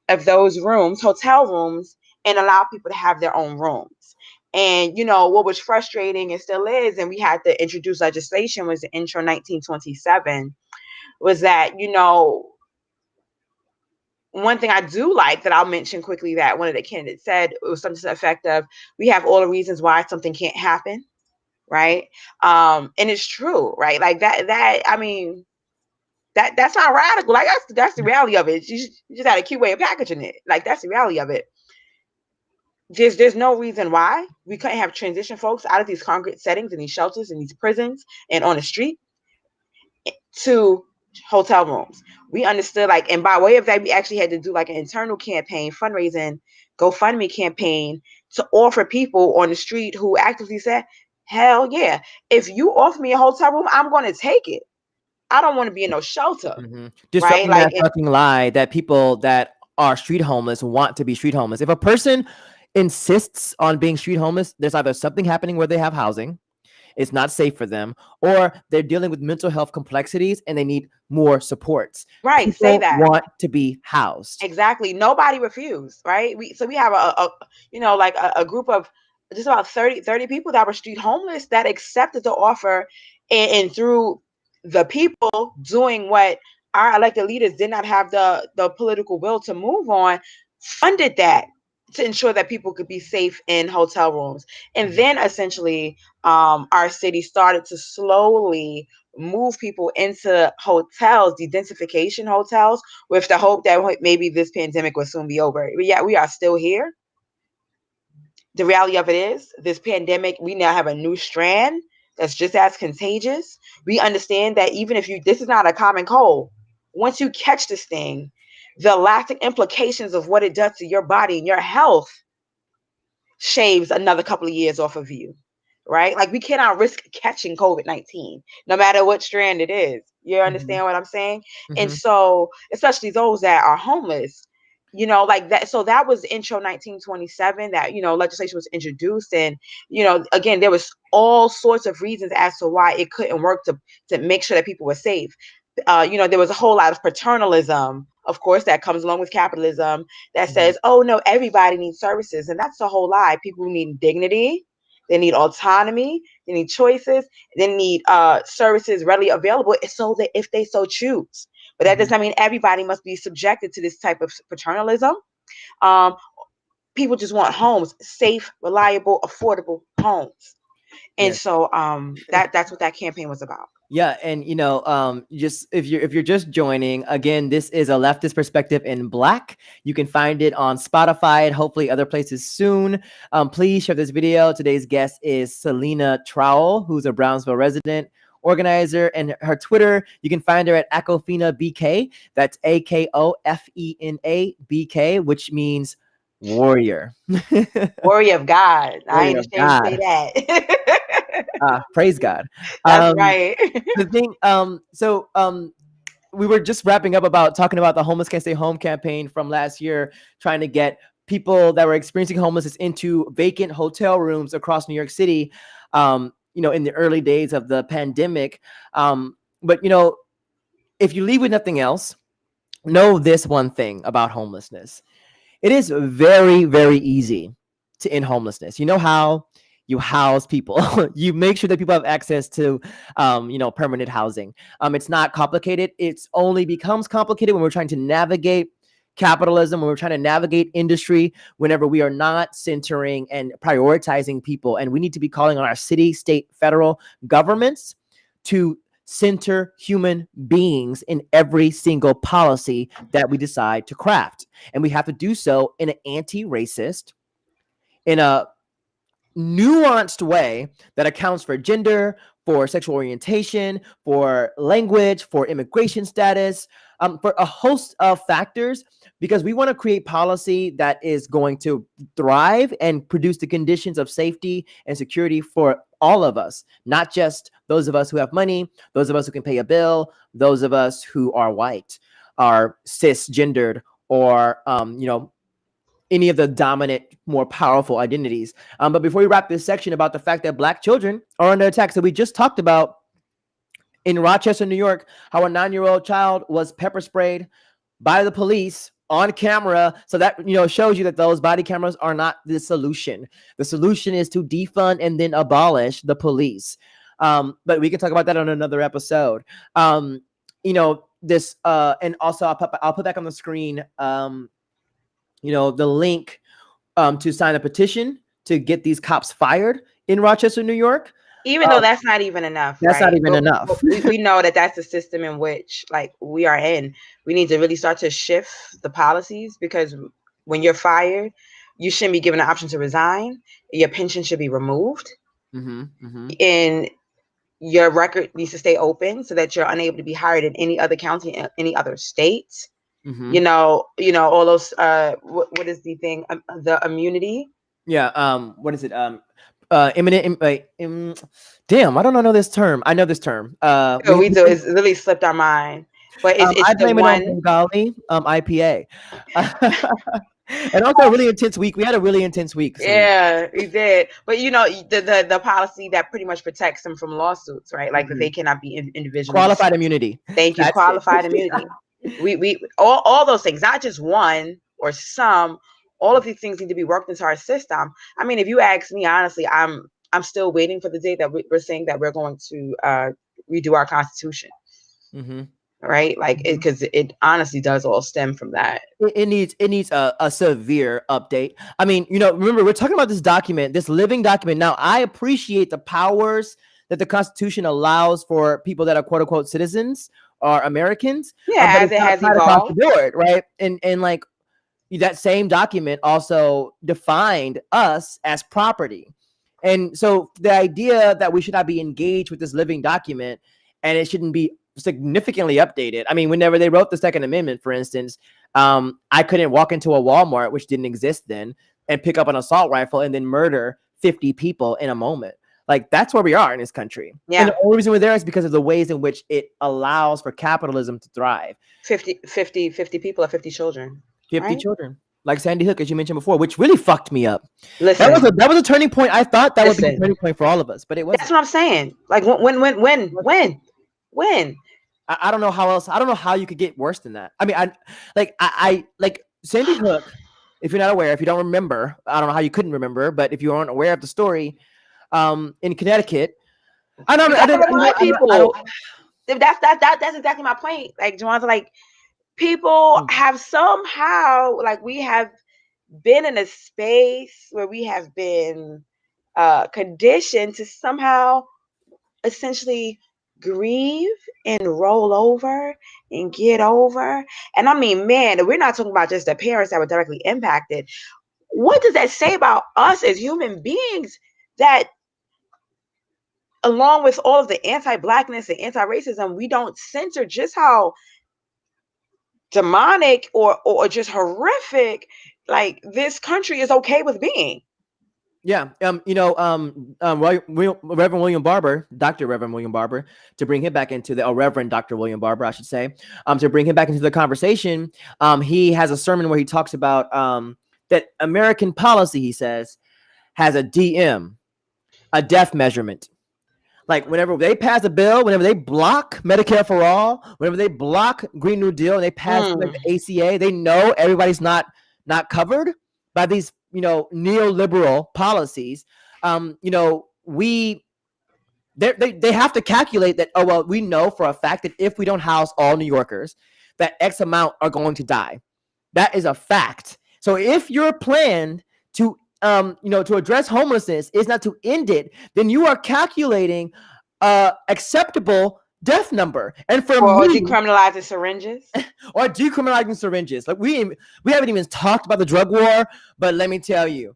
of those rooms, hotel rooms, and allow people to have their own rooms. And what was frustrating and still is, and we had to introduce legislation, was the Intro 1927, was that one thing I do like that I'll mention quickly, that one of the candidates said, it was something to the effect of, we have all the reasons why something can't happen, right? And it's true, right? Like that I mean, that's not radical. Like that's the reality of it. You just had a cute way of packaging it. Like that's the reality of it. There's no reason why we couldn't have transition folks out of these congregate settings, in these shelters, in these prisons, and on the street to hotel rooms. We understood, and by way of that, we actually had to do an internal campaign, fundraising, GoFundMe campaign, to offer people on the street who actively said, hell yeah, if you offer me a hotel room, I'm going to take it. I don't want to be in no shelter. Disrupting Right? that fucking lie that people that are street homeless want to be street homeless. If a person insists on being street homeless, there's either something happening where they have housing, it's not safe for them, or they're dealing with mental health complexities and they need more supports. Right. People say that. want to be housed. Exactly. Nobody refused. Right. We have a group of just about 30 people that were street homeless that accepted the offer, and through the people doing what our elected leaders did not have the political will to move on, funded that to ensure that people could be safe in hotel rooms. And then essentially, our city started to slowly move people into hotels, dedensification hotels, with the hope that maybe this pandemic will soon be over. But yeah, we are still here. The reality of it is, this pandemic, we now have a new strand that's just as contagious. We understand that even if this is not a common cold, once you catch this thing, the lasting implications of what it does to your body and your health shaves another couple of years off of you, right? Like, we cannot risk catching COVID-19, no matter what strand it is. You understand what I'm saying? And so, especially those that are homeless, like that. So that was Intro 1927, that, legislation was introduced. And, again, there was all sorts of reasons as to why it couldn't work to make sure that people were safe. There was a whole lot of paternalism, of course, that comes along with capitalism, that says, oh no, everybody needs services. And that's a whole lie. People need dignity, they need autonomy, they need choices, they need services readily available, so that if they so choose. But that does not mean everybody must be subjected to this type of paternalism. People just want homes, safe, reliable, affordable homes. And so that's what that campaign was about. Yeah, and just if you're just joining, again, this is A Leftist Perspective in Black. You can find it on Spotify and hopefully other places soon. Please share this video. Today's guest is Celina Trowell, who's a Brownsville resident, organizer, and her Twitter, you can find her at Akofina BK. That's AKOFENA BK, which means warrior. Warrior of God. Warrior I ain't ashamed to say that. Praise God. That's right. The thing, we were just wrapping up about talking about the Homeless Can't Stay Home campaign from last year, trying to get people that were experiencing homelessness into vacant hotel rooms across New York City, in the early days of the pandemic. But if you leave with nothing else, know this one thing about homelessness. It is very, very easy to end homelessness. You know how? You house people. You make sure that people have access to, permanent housing. It's not complicated. It's only becomes complicated when we're trying to navigate capitalism, when we're trying to navigate industry, whenever we are not centering and prioritizing people. And we need to be calling on our city, state, federal governments to center human beings in every single policy that we decide to craft. And we have to do so in an anti-racist, in a nuanced way that accounts for gender, for sexual orientation, for language, for immigration status, for a host of factors, because we want to create policy that is going to thrive and produce the conditions of safety and security for all of us, not just those of us who have money, those of us who can pay a bill, those of us who are white, are cisgendered, or any of the dominant, more powerful identities. But before we wrap this section about the fact that Black children are under attack, so we just talked about in Rochester, New York, how a 9-year-old child was pepper sprayed by the police on camera. So that, shows you that those body cameras are not the solution. The solution is to defund and then abolish the police. But we can talk about that on another episode. This, and also I'll put back on the screen, the link to sign a petition to get these cops fired in Rochester, New York. Even though that's not even enough. That's not even enough. We know that that's the system in which, like, we are in. We need to really start to shift the policies, because when you're fired, you shouldn't be given the option to resign. Your pension should be removed. And your record needs to stay open so that you're unable to be hired in any other county, in any other state. All those, what is the thing? The immunity. Yeah. What is it? Imminent. Damn, I don't know this term. I know this term. We do. It's really slipped our mind. But it's I the blame one. it on Bengali, IPA. And also a really intense week. We had a really intense week. Yeah, we did. But the policy that pretty much protects them from lawsuits, right? Like that they cannot be individually qualified immunity. Thank you. Qualified immunity. We all those things, not just one or some. All of these things need to be worked into our system. I mean, if you ask me, honestly, I'm still waiting for the day that we're saying that we're going to redo our Constitution. Right? Like, because it honestly does all stem from that. It needs a severe update. I mean, remember, we're talking about this document, this living document. Now, I appreciate the powers that the Constitution allows for people that are quote unquote citizens or Americans. Yeah, as it has evolved. Across the board, right? And like, that same document also defined us as property. And so the idea that we should not be engaged with this living document and it shouldn't be significantly updated. I mean, whenever they wrote the Second Amendment, for instance, I couldn't walk into a Walmart, which didn't exist then, and pick up an assault rifle and then murder 50 people in a moment. Like, that's where we are in this country. Yeah. And the only reason we're there is because of the ways in which it allows for capitalism to thrive. 50 people or 50 children. 50 children, like Sandy Hook, as you mentioned before, which really fucked me up. Listen, that was a turning point. I thought that would be a turning point for all of us, but it wasn't. That's what I'm saying. Like, when? I don't know how else. I don't know how you could get worse than that. I mean, I like Sandy Hook. If you're not aware, if you don't remember, I don't know how you couldn't remember, but if you aren't aware of the story, in Connecticut, That's exactly my point. Like, Jawanza, like, people have somehow, like, we have been in a space where we have been conditioned to somehow essentially grieve and roll over and get over. And I mean, man, we're not talking about just the parents that were directly impacted. What does that say about us as human beings, that along with all of the anti-Blackness and anti-racism, we don't censor just how demonic or just horrific, like, this country is okay with being. Yeah. Reverend William Barber, Dr. Reverend William Barber, to bring him back into Reverend Dr. William Barber, I should say, to bring him back into the conversation. He has a sermon where he talks about that American policy, he says, has a DM, a death measurement. Like, whenever they pass a bill, whenever they block Medicare for all, whenever they block Green New Deal, and they pass like the ACA, they know everybody's not covered by these, neoliberal policies. They have to calculate that. Oh, well, we know for a fact that if we don't house all New Yorkers, that X amount are going to die. That is a fact. So if your plan to address homelessness is not to end it, then you are calculating acceptable death number. And for decriminalizing syringes. Or decriminalizing syringes. Like, we haven't even talked about the drug war, but let me tell you,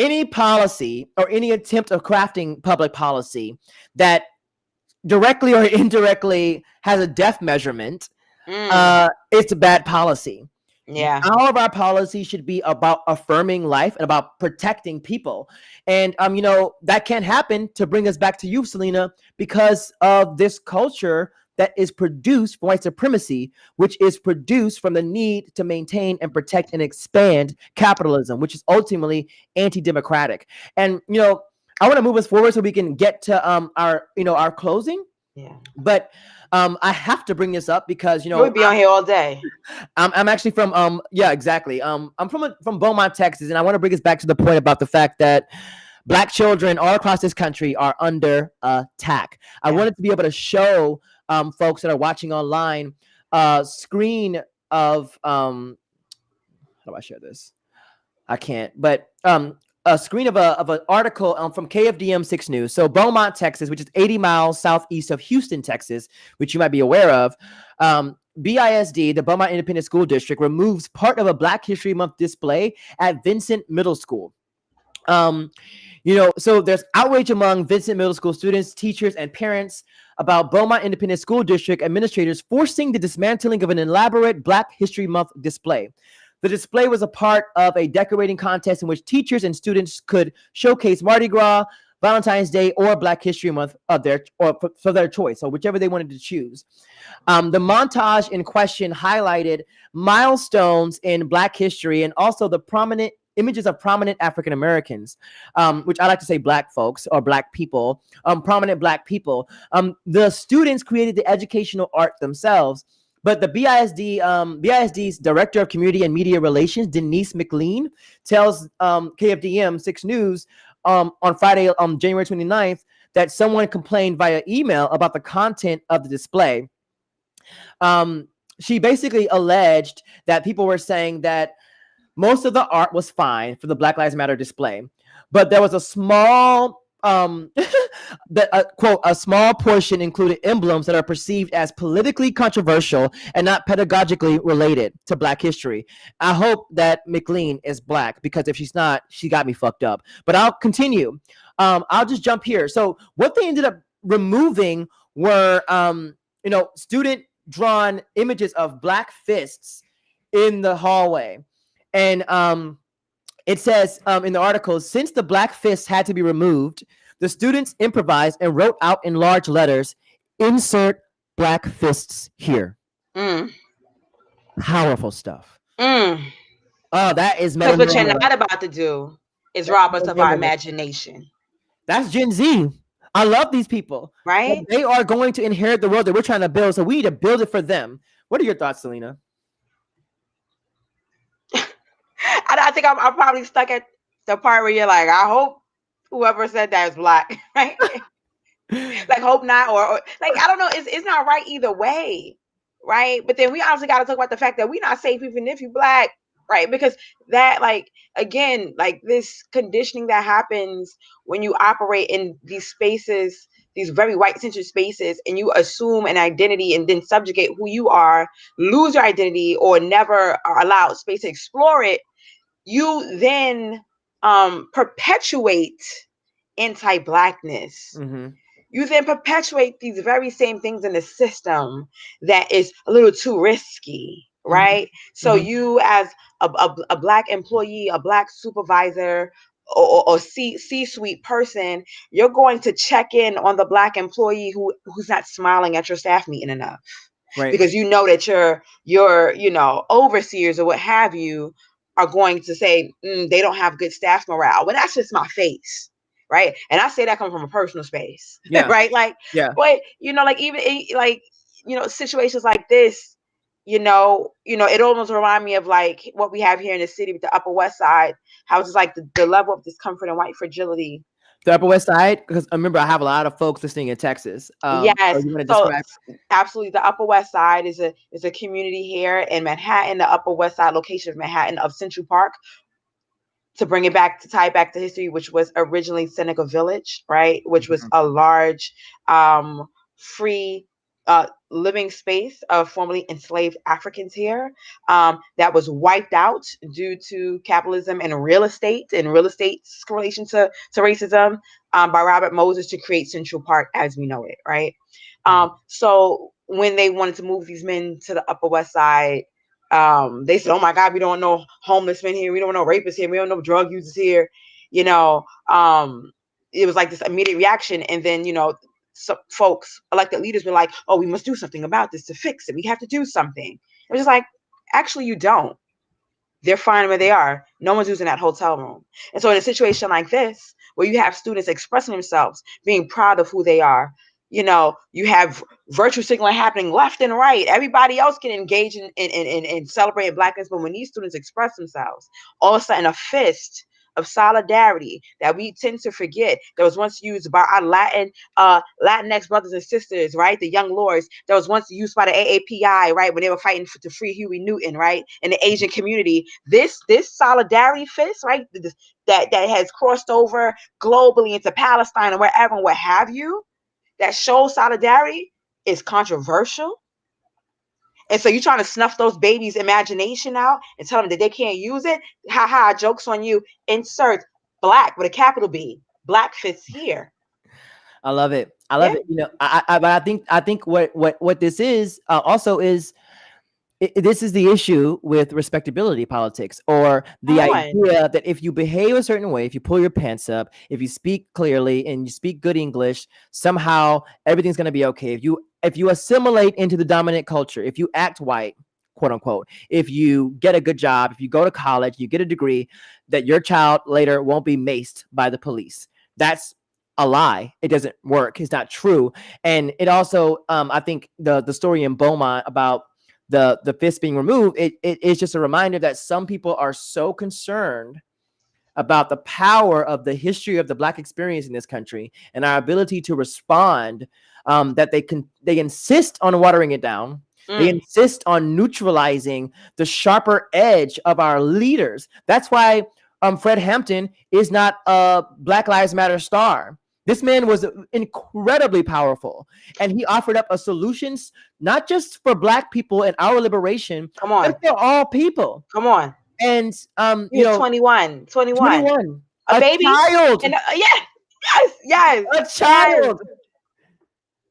any policy or any attempt of crafting public policy that directly or indirectly has a death measurement, it's a bad policy. Yeah. All of our policies should be about affirming life and about protecting people. And that can't happen, to bring us back to you, Celina, because of this culture that is produced from white supremacy, which is produced from the need to maintain and protect and expand capitalism, which is ultimately anti-democratic. And I want to move us forward so we can get to our closing. Yeah. But I have to bring this up because we'll be on here all day. I'm actually from exactly. I'm from Beaumont, Texas, and I want to bring us back to the point about the fact that Black children all across this country are under attack. I wanted to be able to show folks that are watching online a screen of how do I share this? I can't, but a screen of an article from KFDM 6 News. So Beaumont, Texas, which is 80 miles southeast of Houston, Texas, which you might be aware of. BISD, the Beaumont Independent School District, removes part of a Black History Month display at Vincent Middle School. So there's outrage among Vincent Middle School students, teachers, and parents about Beaumont Independent School District administrators forcing the dismantling of an elaborate Black History Month display. The display was a part of a decorating contest in which teachers and students could showcase Mardi Gras, Valentine's Day, or Black History Month for their choice, so whichever they wanted to choose. The montage in question highlighted milestones in Black history and also the prominent images of prominent African Americans, which I like to say Black folks or Black people, prominent Black people. The students created the educational art themselves. But the BISD's Director of Community and Media Relations, Denise McLean, tells KFDM 6 News on Friday, January 29th, that someone complained via email about the content of the display. She basically alleged that people were saying that most of the art was fine for the Black Lives Matter display, but there was a small quote, a small portion included emblems that are perceived as politically controversial and not pedagogically related to Black history. I hope that McLean is Black, because if she's not, she got me fucked up. But I'll continue. I'll just jump here. So what they ended up removing were, student drawn images of Black fists in the hallway. And it says in the article, since the Black fists had to be removed, the students improvised and wrote out in large letters, "Insert Black fists here." Powerful stuff. Oh, that is because what you're not about to do is rob us of our imagination. That's Gen Z. I love these people. Right? They are going to inherit the world that we're trying to build, so we need to build it for them. What are your thoughts, Celina? I think I'm probably stuck at the part where you're like, I hope whoever said that is Black, right? Like, hope not, or like, I don't know. It's not right either way, right? But then we obviously got to talk about the fact that we're not safe even if you're Black, right? Because that, like, again, like this conditioning that happens when you operate in these spaces, these very white-centered spaces, and you assume an identity and then subjugate who you are, lose your identity, or never are allowed space to explore it. You then perpetuate anti-Blackness. You then perpetuate these very same things in the system that is a little too risky, right? So you, as a Black employee, a Black supervisor, or C-suite person, you're going to check in on the Black employee who's not smiling at your staff meeting enough, right? Because you know that your overseers or what have you are going to say they don't have good staff morale. Well, that's just my face, right? And I say that coming from a personal space, right? Like, but like even like situations like this, it almost reminds me of like what we have here in the city with the Upper West Side. How it's just like the level of discomfort and white fragility. The Upper West Side, because remember, I have a lot of folks listening in Texas. Yes, so absolutely. The Upper West Side is a community here in Manhattan, the Upper West Side location of Manhattan, of Central Park. To bring it back, to tie it back to history, which was originally Seneca Village, right? Which was a large, free living space of formerly enslaved Africans here, that was wiped out due to capitalism and real estate's correlation to racism, by Robert Moses to create Central Park as we know it, right? So when they wanted to move these men to the Upper West Side, they said, "Oh my God, we don't know homeless men here. We don't know rapists here. We don't know drug users here." You know, it was like this immediate reaction, and then some folks, elected leaders, were like, "Oh, we must do something about this to fix it. We have to do something." It was just like, actually, you don't. They're fine where they are. No one's using that hotel room. And so in a situation like this, where you have students expressing themselves, being proud of who they are, you have virtue signaling happening left and right. Everybody else can engage in celebrating Blackness, but when these students express themselves, all of a sudden a fist of solidarity that we tend to forget, that was once used by our Latinx brothers and sisters, right? The young lords, that was once used by the AAPI, right? When they were fighting to free Huey Newton, right? In the Asian community, this solidarity fist, right? That has crossed over globally into Palestine and wherever and what have you, that shows solidarity, is controversial. And so you're trying to snuff those babies' imagination out and tell them that they can't use it. Ha ha, joke's on you. Insert black with a capital B. Black fits here. I love it. I love Yeah. it. But I think what this is also is this is the issue with respectability politics, or the Come on. idea that if you behave a certain way, if you pull your pants up, if you speak clearly and you speak good English, somehow everything's going to be okay. If you assimilate into the dominant culture, if you act white, quote unquote, if you get a good job, if you go to college, you get a degree, that your child later won't be maced by the police. That's a lie. It doesn't work. It's not true. And it also, I think the story in Beaumont about the fist being removed, it's just a reminder that some people are so concerned about the power of the history of the Black experience in this country and our ability to respond, that they insist on watering it down. They insist on neutralizing the sharper edge of our leaders. That's why Fred Hampton is not a Black Lives Matter star. This man was incredibly powerful, and he offered up a solutions not just for Black people and our liberation, Come on. but for all people. Come on. And He was 21. 21, A a baby. child, And yes. a child.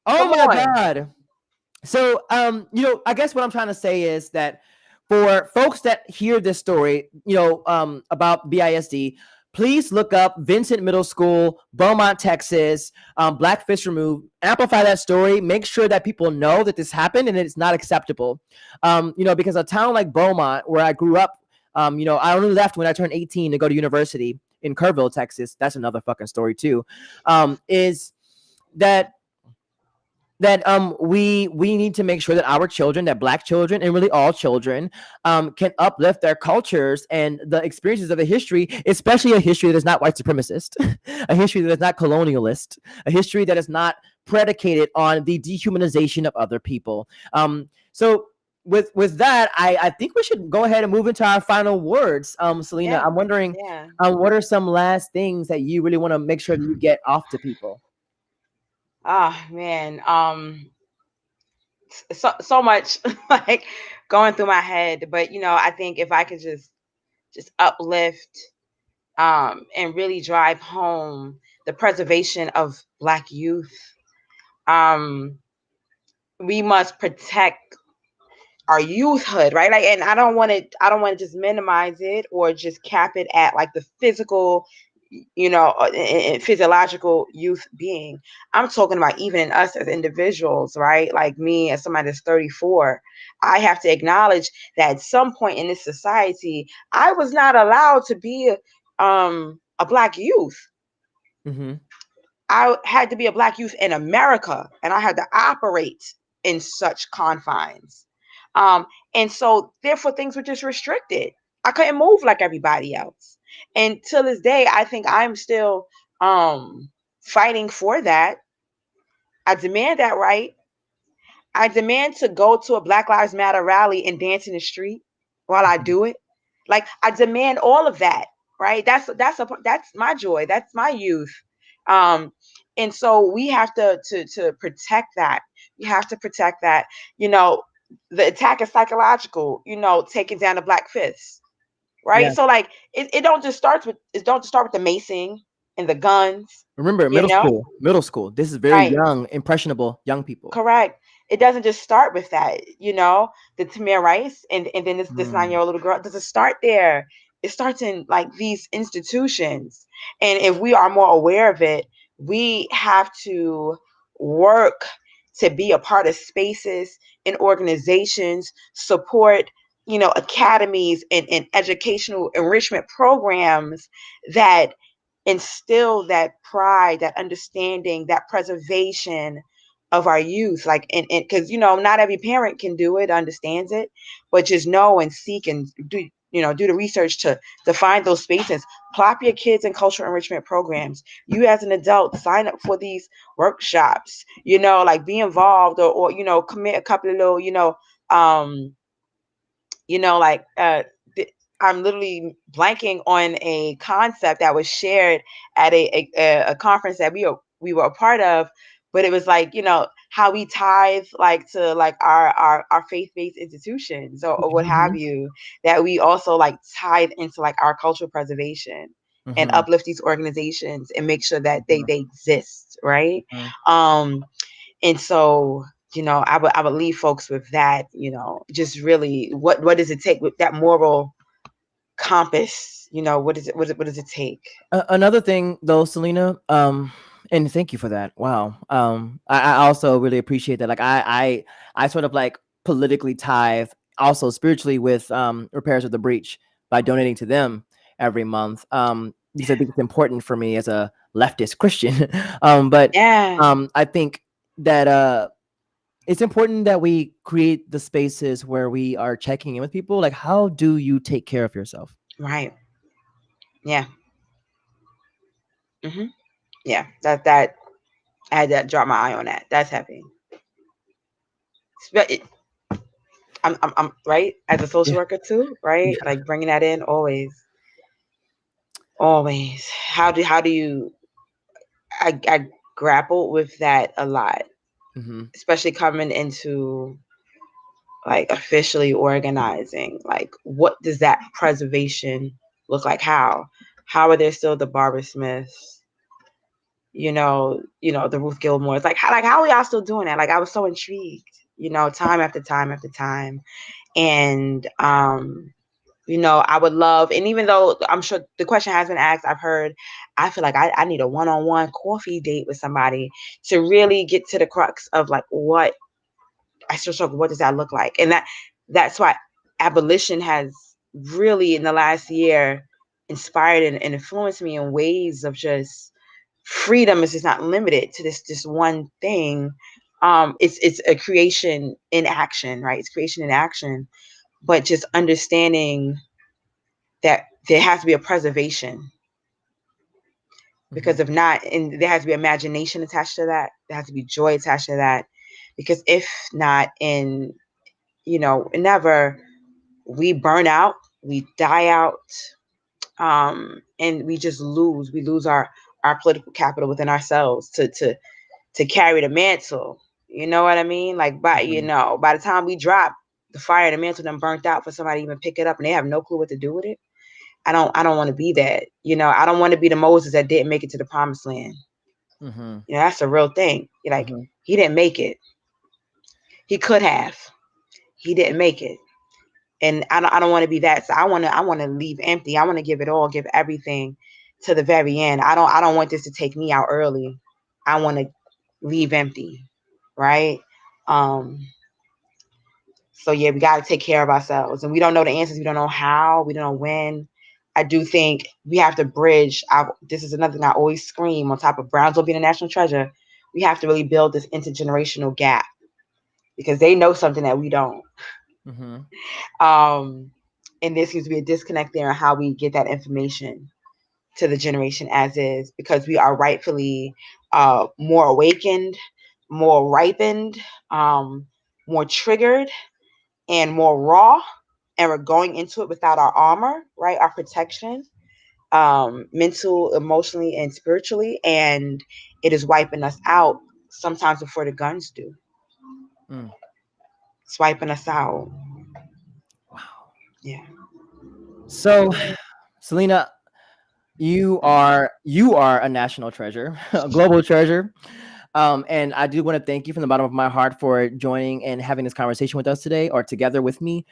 Oh Come my on. God. So, I guess what I'm trying to say is that for folks that hear this story, about BISD, please look up Vincent Middle School, Beaumont, Texas, Black Fist Removed. Amplify that story. Make sure that people know that this happened and it's not acceptable. Because a town like Beaumont, where I grew up, I only left when I turned 18 to go to university in Kerrville, Texas. That's another fucking story too. Is that we need to make sure that our children, that Black children and really all children, can uplift their cultures and the experiences of the history, especially a history that is not white supremacist, a history that is not colonialist, a history that is not predicated on the dehumanization of other people. So with that, I think we should go ahead and move into our final words. Celina, Yeah. I'm wondering, Yeah. what are some last things that you really want to make sure that you get off to people? Ah, man. So much like going through my head, but I think if I could just uplift, and really drive home the preservation of Black youth. We must protect our youthhood, right? Like, and I don't want to just minimize it or just cap it at like the physical, physiological youth being. I'm talking about even in us as individuals, right? Like me as somebody that's 34, I have to acknowledge that at some point in this society, I was not allowed to be a Black youth. Mm-hmm. I had to be a Black youth in America, and I had to operate in such confines. And so therefore things were just restricted. I couldn't move like everybody else. And till this day, I think I'm still fighting for that. I demand that right. I demand to go to a Black Lives Matter rally and dance in the street while I do it. Like, I demand all of that, right? That's my joy. That's my youth. Um, and so we have to protect that. You have to protect that. You know, the attack is psychological, you know, taking down the Black fists, right? Yeah. So like it don't just start with the macing and the guns, Remember, you know? middle school. This is very Right. young, impressionable young people. Correct. It doesn't just start with that, you know, the Tamir Rice and then this Mm. 9-year-old little girl. It doesn't start there. It starts in like these institutions. And if we are more aware of it, we have to work to be a part of spaces and organizations, support, you know, academies and educational enrichment programs that instill that pride, that understanding, that preservation of our youth. Like, and because, you know, not every parent can do it, understands it, but just know and seek and do, you know, do the research to find those spaces. Plop your kids in cultural enrichment programs. You as an adult, sign up for these workshops, you know, like be involved, or you know, commit a couple of little, um, like I'm literally blanking on a concept that was shared at a conference that we were a part of, but it was like, you know, how we tithe like to like our faith-based institutions, or what have Mhm. you, that we also like tithe into like our cultural preservation and Mhm. uplift these organizations and make sure that they Mhm. they exist, right? Mhm. um and so, you know, I would leave folks with that, you know, just really what does it take with that moral compass, you know, what does it take? Another thing, though, Celina, and thank you for that. Wow. I also really appreciate that. Like, I sort of like politically tithe, also spiritually with repairs of the breach by donating to them every month. Because I think it's important for me as a leftist Christian. But Yeah. I think that it's important that we create the spaces where we are checking in with people. Like, how do you take care of yourself? Right. Yeah. Hmm. Yeah, that I had to drop my eye on that. That's heavy. Spe- I'm right, as a social Yeah. worker too, right? Yeah. Like bringing that in always, always. How do you? I grappled with that a lot, Hmm. especially coming into like officially organizing. Like, what does that preservation look like? How are there still the Barbara Smiths, the Ruth Gilmores? Like how are y'all still doing that? Like, I was so intrigued, time after time after time. And I would love, and even though I'm sure the question has been asked, I've heard, I feel like I need a one-on-one coffee date with somebody to really get to the crux of like what I still struggle. What does that look like? And that's why abolition has really in the last year inspired and influenced me in ways of just freedom is just not limited to this one thing. It's a creation in action, right? It's creation in action, but just understanding that there has to be a preservation, Hmm. because if not, and there has to be imagination attached to that. There has to be joy attached to that, because if not, and never, we burn out, we die out, and we just lose our political capital within ourselves to carry the mantle. You know what I mean? Like, Hmm. by the time we drop, the fire, the mantle done burnt out for somebody to even pick it up, and they have no clue what to do with it. I don't want to be that. I don't want to be the Moses that didn't make it to the promised land. Hmm. That's a real thing. Like, Hmm. he didn't make it. He could have. He didn't make it. And I don't want to be that. So I want to leave empty. I want to give it all, give everything to the very end. I don't want this to take me out early. I want to leave empty, right? Um, so yeah, we got to take care of ourselves, and we don't know the answers. We don't know how. We don't know when. I do think we have to bridge. This is another thing I always scream on top of Brownsville being a national treasure. We have to really build this intergenerational gap, because they know something that we don't. Hmm. Um, and there seems to be a disconnect there on how we get that information to the generation as is, because we are rightfully more awakened, more ripened, um, more triggered, and more raw. And we're going into it without our armor, right? Our protection, mental, emotionally, and spiritually. And it is wiping us out sometimes before the guns do. swiping us out. Wow. Yeah. So, Celina, you are a national treasure, a global treasure. And I do want to thank you from the bottom of my heart for joining and having this conversation with us today, or together with me.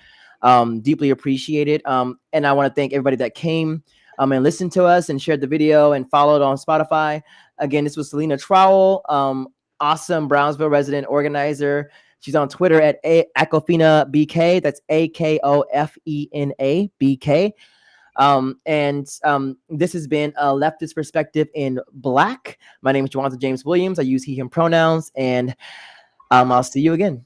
Deeply appreciate it. And I want to thank everybody that came and listened to us and shared the video and followed on Spotify. Again, this was Celina Trowell, awesome Brownsville resident organizer. She's on Twitter at Akofina BK. That's AKOFENA BK. This has been a leftist perspective in Black. My name is Jawanza James Williams. I use he, him pronouns, and I'll see you again.